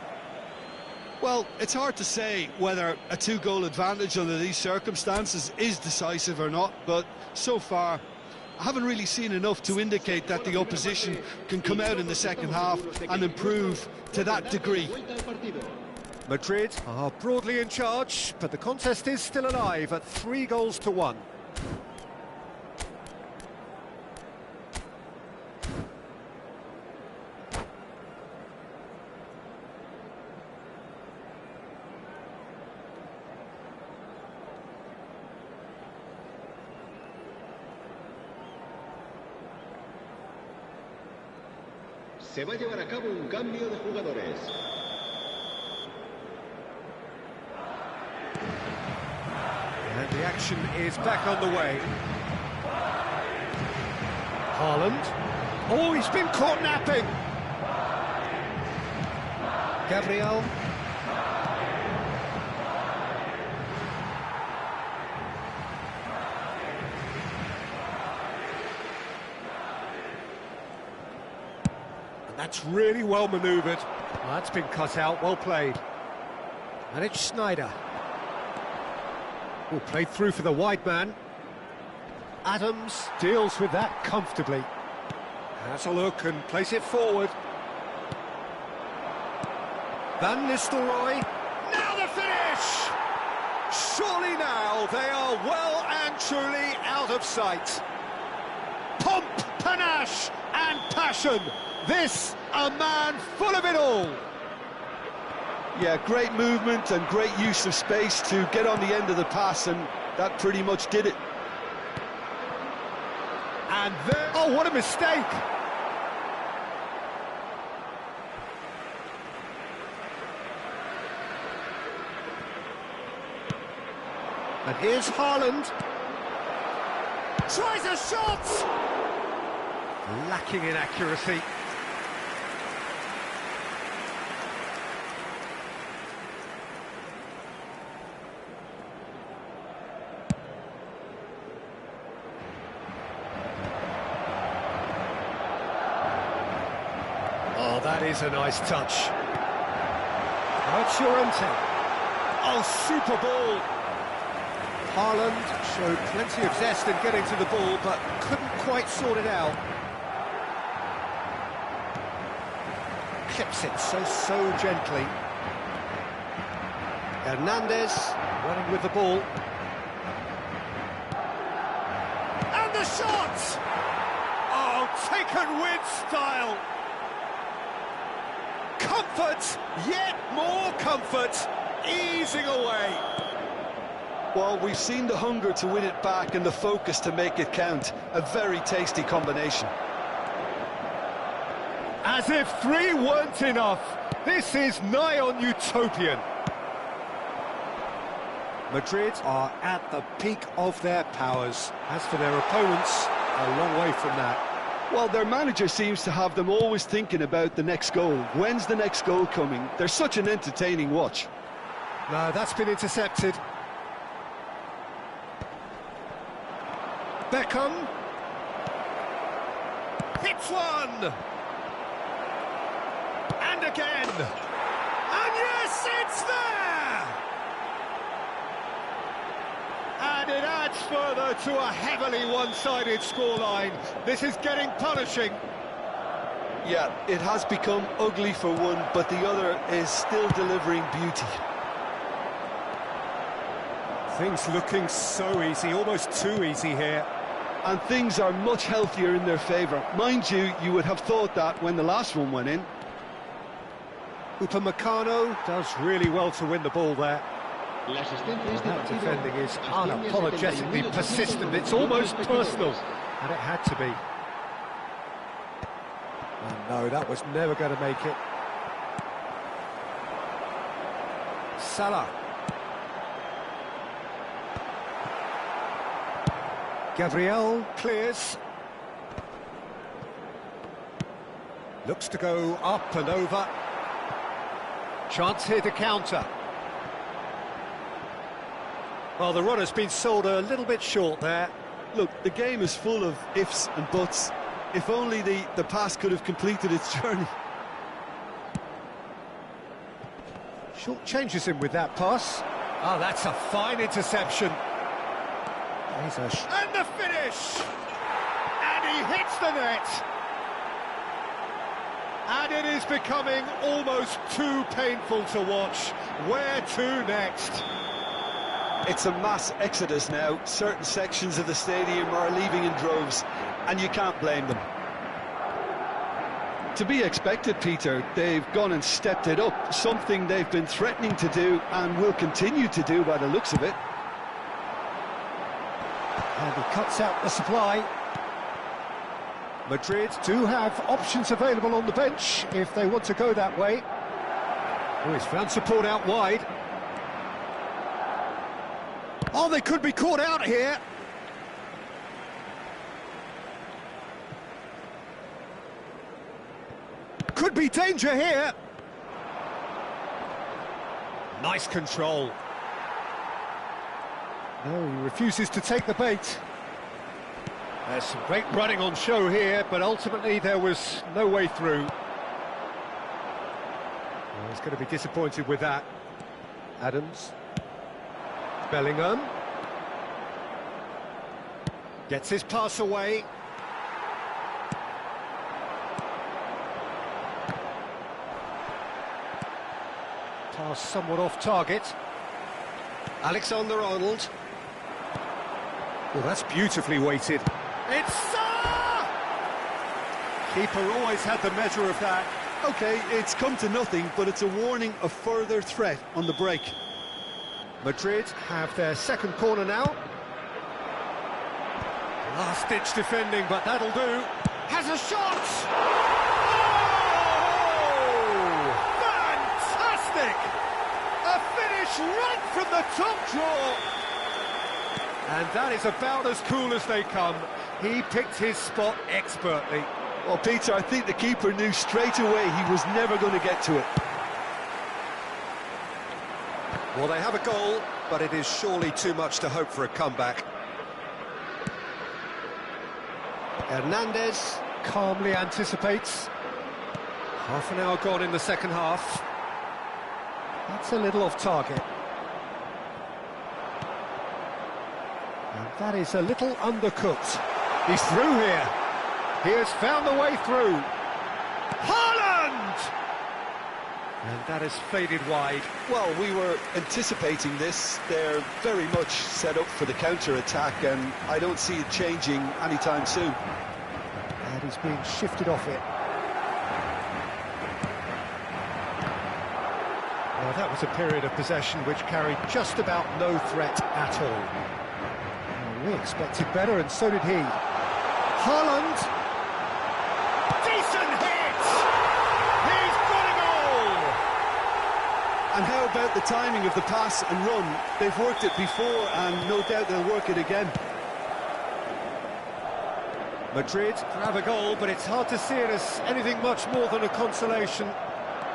Well, it's hard to say whether a two-goal advantage under these circumstances is decisive or not, but so far I haven't really seen enough to indicate that the opposition can come out in the second half and improve to that degree. Madrid are broadly in charge, but the contest is still alive at 3-1. Se va a llevar a cabo un cambio de jugadores. And the action is back on the way. Haaland. Oh, he's been caught napping. Gabriel. And that's really well manoeuvred. Well, that's been cut out, well played. And it's Sneijder. Oh, played through for the wide man. Adams deals with that comfortably. Has a look and plays it forward. Van Nistelrooy. Now the finish! Surely now they are well and truly out of sight. Pomp, panache and passion. This a man full of it all. Yeah, great movement and great use of space to get on the end of the pass, and that pretty much did it. And there... Oh, what a mistake! And here's Haaland. Tries a shot! Lacking in accuracy. Oh, that is a nice touch. Now it's Llorente. Oh, super ball. Haaland showed plenty of zest in getting to the ball, but couldn't quite sort it out. Clips it so gently. Hernandez running with the ball. And the shot! Oh, taken with style. Comfort, yet more comfort, easing away. Well, we've seen the hunger to win it back and the focus to make it count. A very tasty combination. As if 3 weren't enough, this is nigh on utopian. Madrid are at the peak of their powers. As for their opponents, a long way from that. Well, their manager seems to have them always thinking about the next goal. When's the next goal coming? They're such an entertaining watch. No, that's been intercepted. Beckham. Hits one! And again! And yes, it's there! And it adds further to a heavily one-sided scoreline. This is getting punishing. Yeah, it has become ugly for one, but the other is still delivering beauty. Things looking so easy, almost too easy here. And things are much healthier in their favour. Mind you, you would have thought that when the last one went in. Upamecano does really well to win the ball there. That defending is unapologetically persistent. It's almost personal. And it had to be. And no, that was never going to make it. Salah. Gabriel clears. Looks to go up and over. Chance here to counter. Well, the run has been sold a little bit short there. Look, the game is full of ifs and buts. If only the pass could have completed its journey. Short changes him with that pass. Oh, that's a fine interception. And the finish! And he hits the net! And it is becoming almost too painful to watch. Where to next? It's a mass exodus now. Certain sections of the stadium are leaving in droves, and you can't blame them. To be expected, Peter. They've gone and stepped it up, something they've been threatening to do and will continue to do by the looks of it. And he cuts out the supply. Madrid do have options available on the bench if they want to go that way. Oh, he's found support out wide. Oh, they could be caught out here. Could be danger here. Nice control. No, he refuses to take the bait. There's some great running on show here, but ultimately there was no way through. Well, he's going to be disappointed with that. Adams. Bellingham. Gets his pass away. Pass somewhat off target. Alexander-Arnold. Well, that's beautifully weighted. It's... Keeper always had the measure of that. OK, it's come to nothing, but it's a warning of further threat on the break. Madrid have their second corner now. Last-ditch defending, but that'll do. Has a shot! Oh! Fantastic! A finish right from the top draw. And that is about as cool as they come. He picked his spot expertly. Well, Peter, I think the keeper knew straight away he was never going to get to it. Well, they have a goal, but it is surely too much to hope for a comeback. Hernandez calmly anticipates. Half an hour gone in the second half. That's a little off target. And that is a little undercooked. He's through here. He has found the way through. Haaland! And that has faded wide. Well, we were anticipating this. They're very much set up for the counter-attack, and I don't see it changing anytime soon. And he's being shifted off it. Well, that was a period of possession which carried just about no threat at all. We expected better, and so did he. Haaland! Decent hit! He's got a goal! And how about the timing of the pass and run? They've worked it before, and no doubt they'll work it again. Madrid grab a goal, but it's hard to see it as anything much more than a consolation.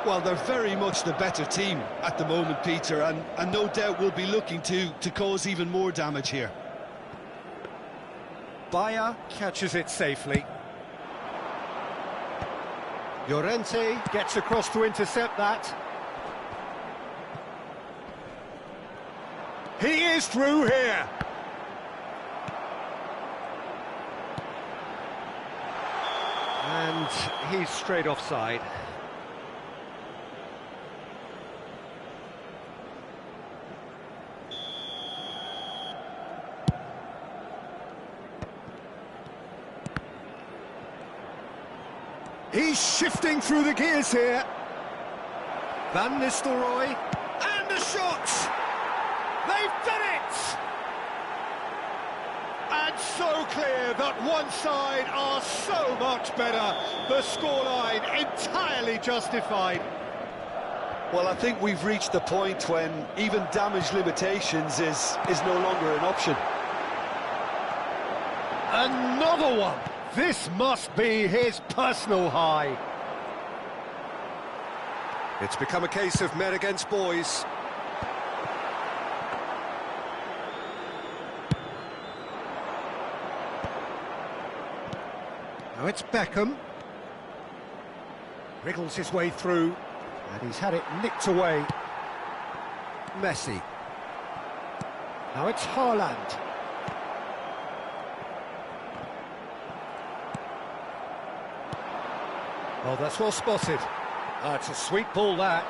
Well, they're very much the better team at the moment, Peter, and no doubt will be looking to cause even more damage here. Bayer catches it safely. Llorente gets across to intercept that. He is through here. And he's straight offside. He's shifting through the gears here. Van Nistelrooy, and a shot! They've done it! And so clear that one side are so much better. The scoreline entirely justified. Well, I think we've reached the point when even damage limitations is no longer an option. Another one! This must be his personal high. It's become a case of men against boys. Now it's Beckham. Wriggles his way through, and he's had it nicked away. Messi. Now it's Haaland. Oh, that's well spotted. It's a sweet ball, that.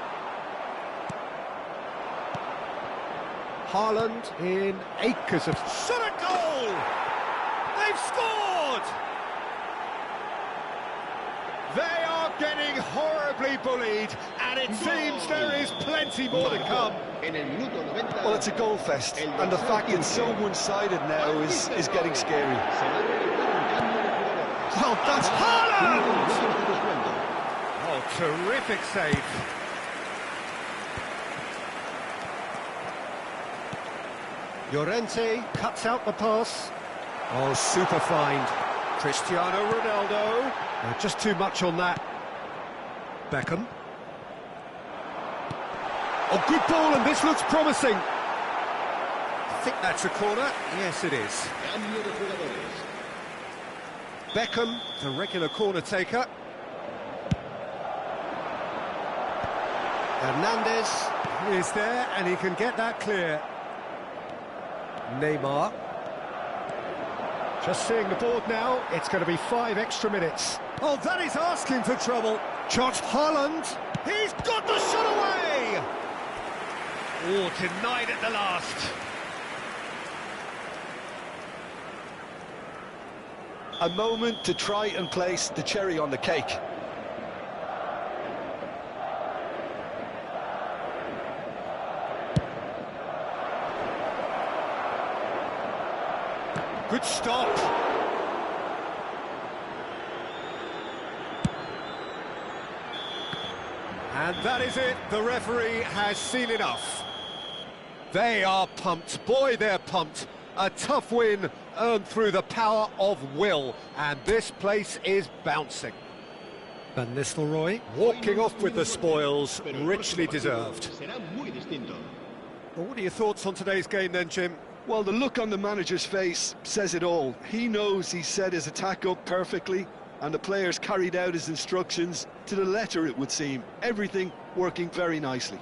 Haaland in acres of... Shot a goal! They've scored! They are getting horribly bullied, and it seems there is plenty more to come. Well, it's a goal fest, and the fact it's so one-sided now is getting scary. Well, That's Haaland! Oh, terrific save. Llorente cuts out the pass. Oh, super find. Cristiano Ronaldo. Just too much on that. Beckham. Oh, good ball, and this looks promising. I think that's a corner. Yes, it is. Beckham, the regular corner taker. Hernandez is there, and he can get that clear. Neymar. Just seeing the board now, it's going to be 5 extra minutes. Oh, that is asking for trouble. Shot, Haaland. He's got the shot away! Oh, denied at the last. A moment to try and place the cherry on the cake. Good stop. And that is it. The referee has seen enough. They are pumped. Boy, they're pumped. A tough win earned through the power of will. And this place is bouncing. Van Nistelrooy walking off with the spoils, richly deserved. Well, what are your thoughts on today's game then, Jim? Well, the look on the manager's face says it all. He knows he set his attack up perfectly, and the players carried out his instructions to the letter, it would seem. Everything working very nicely.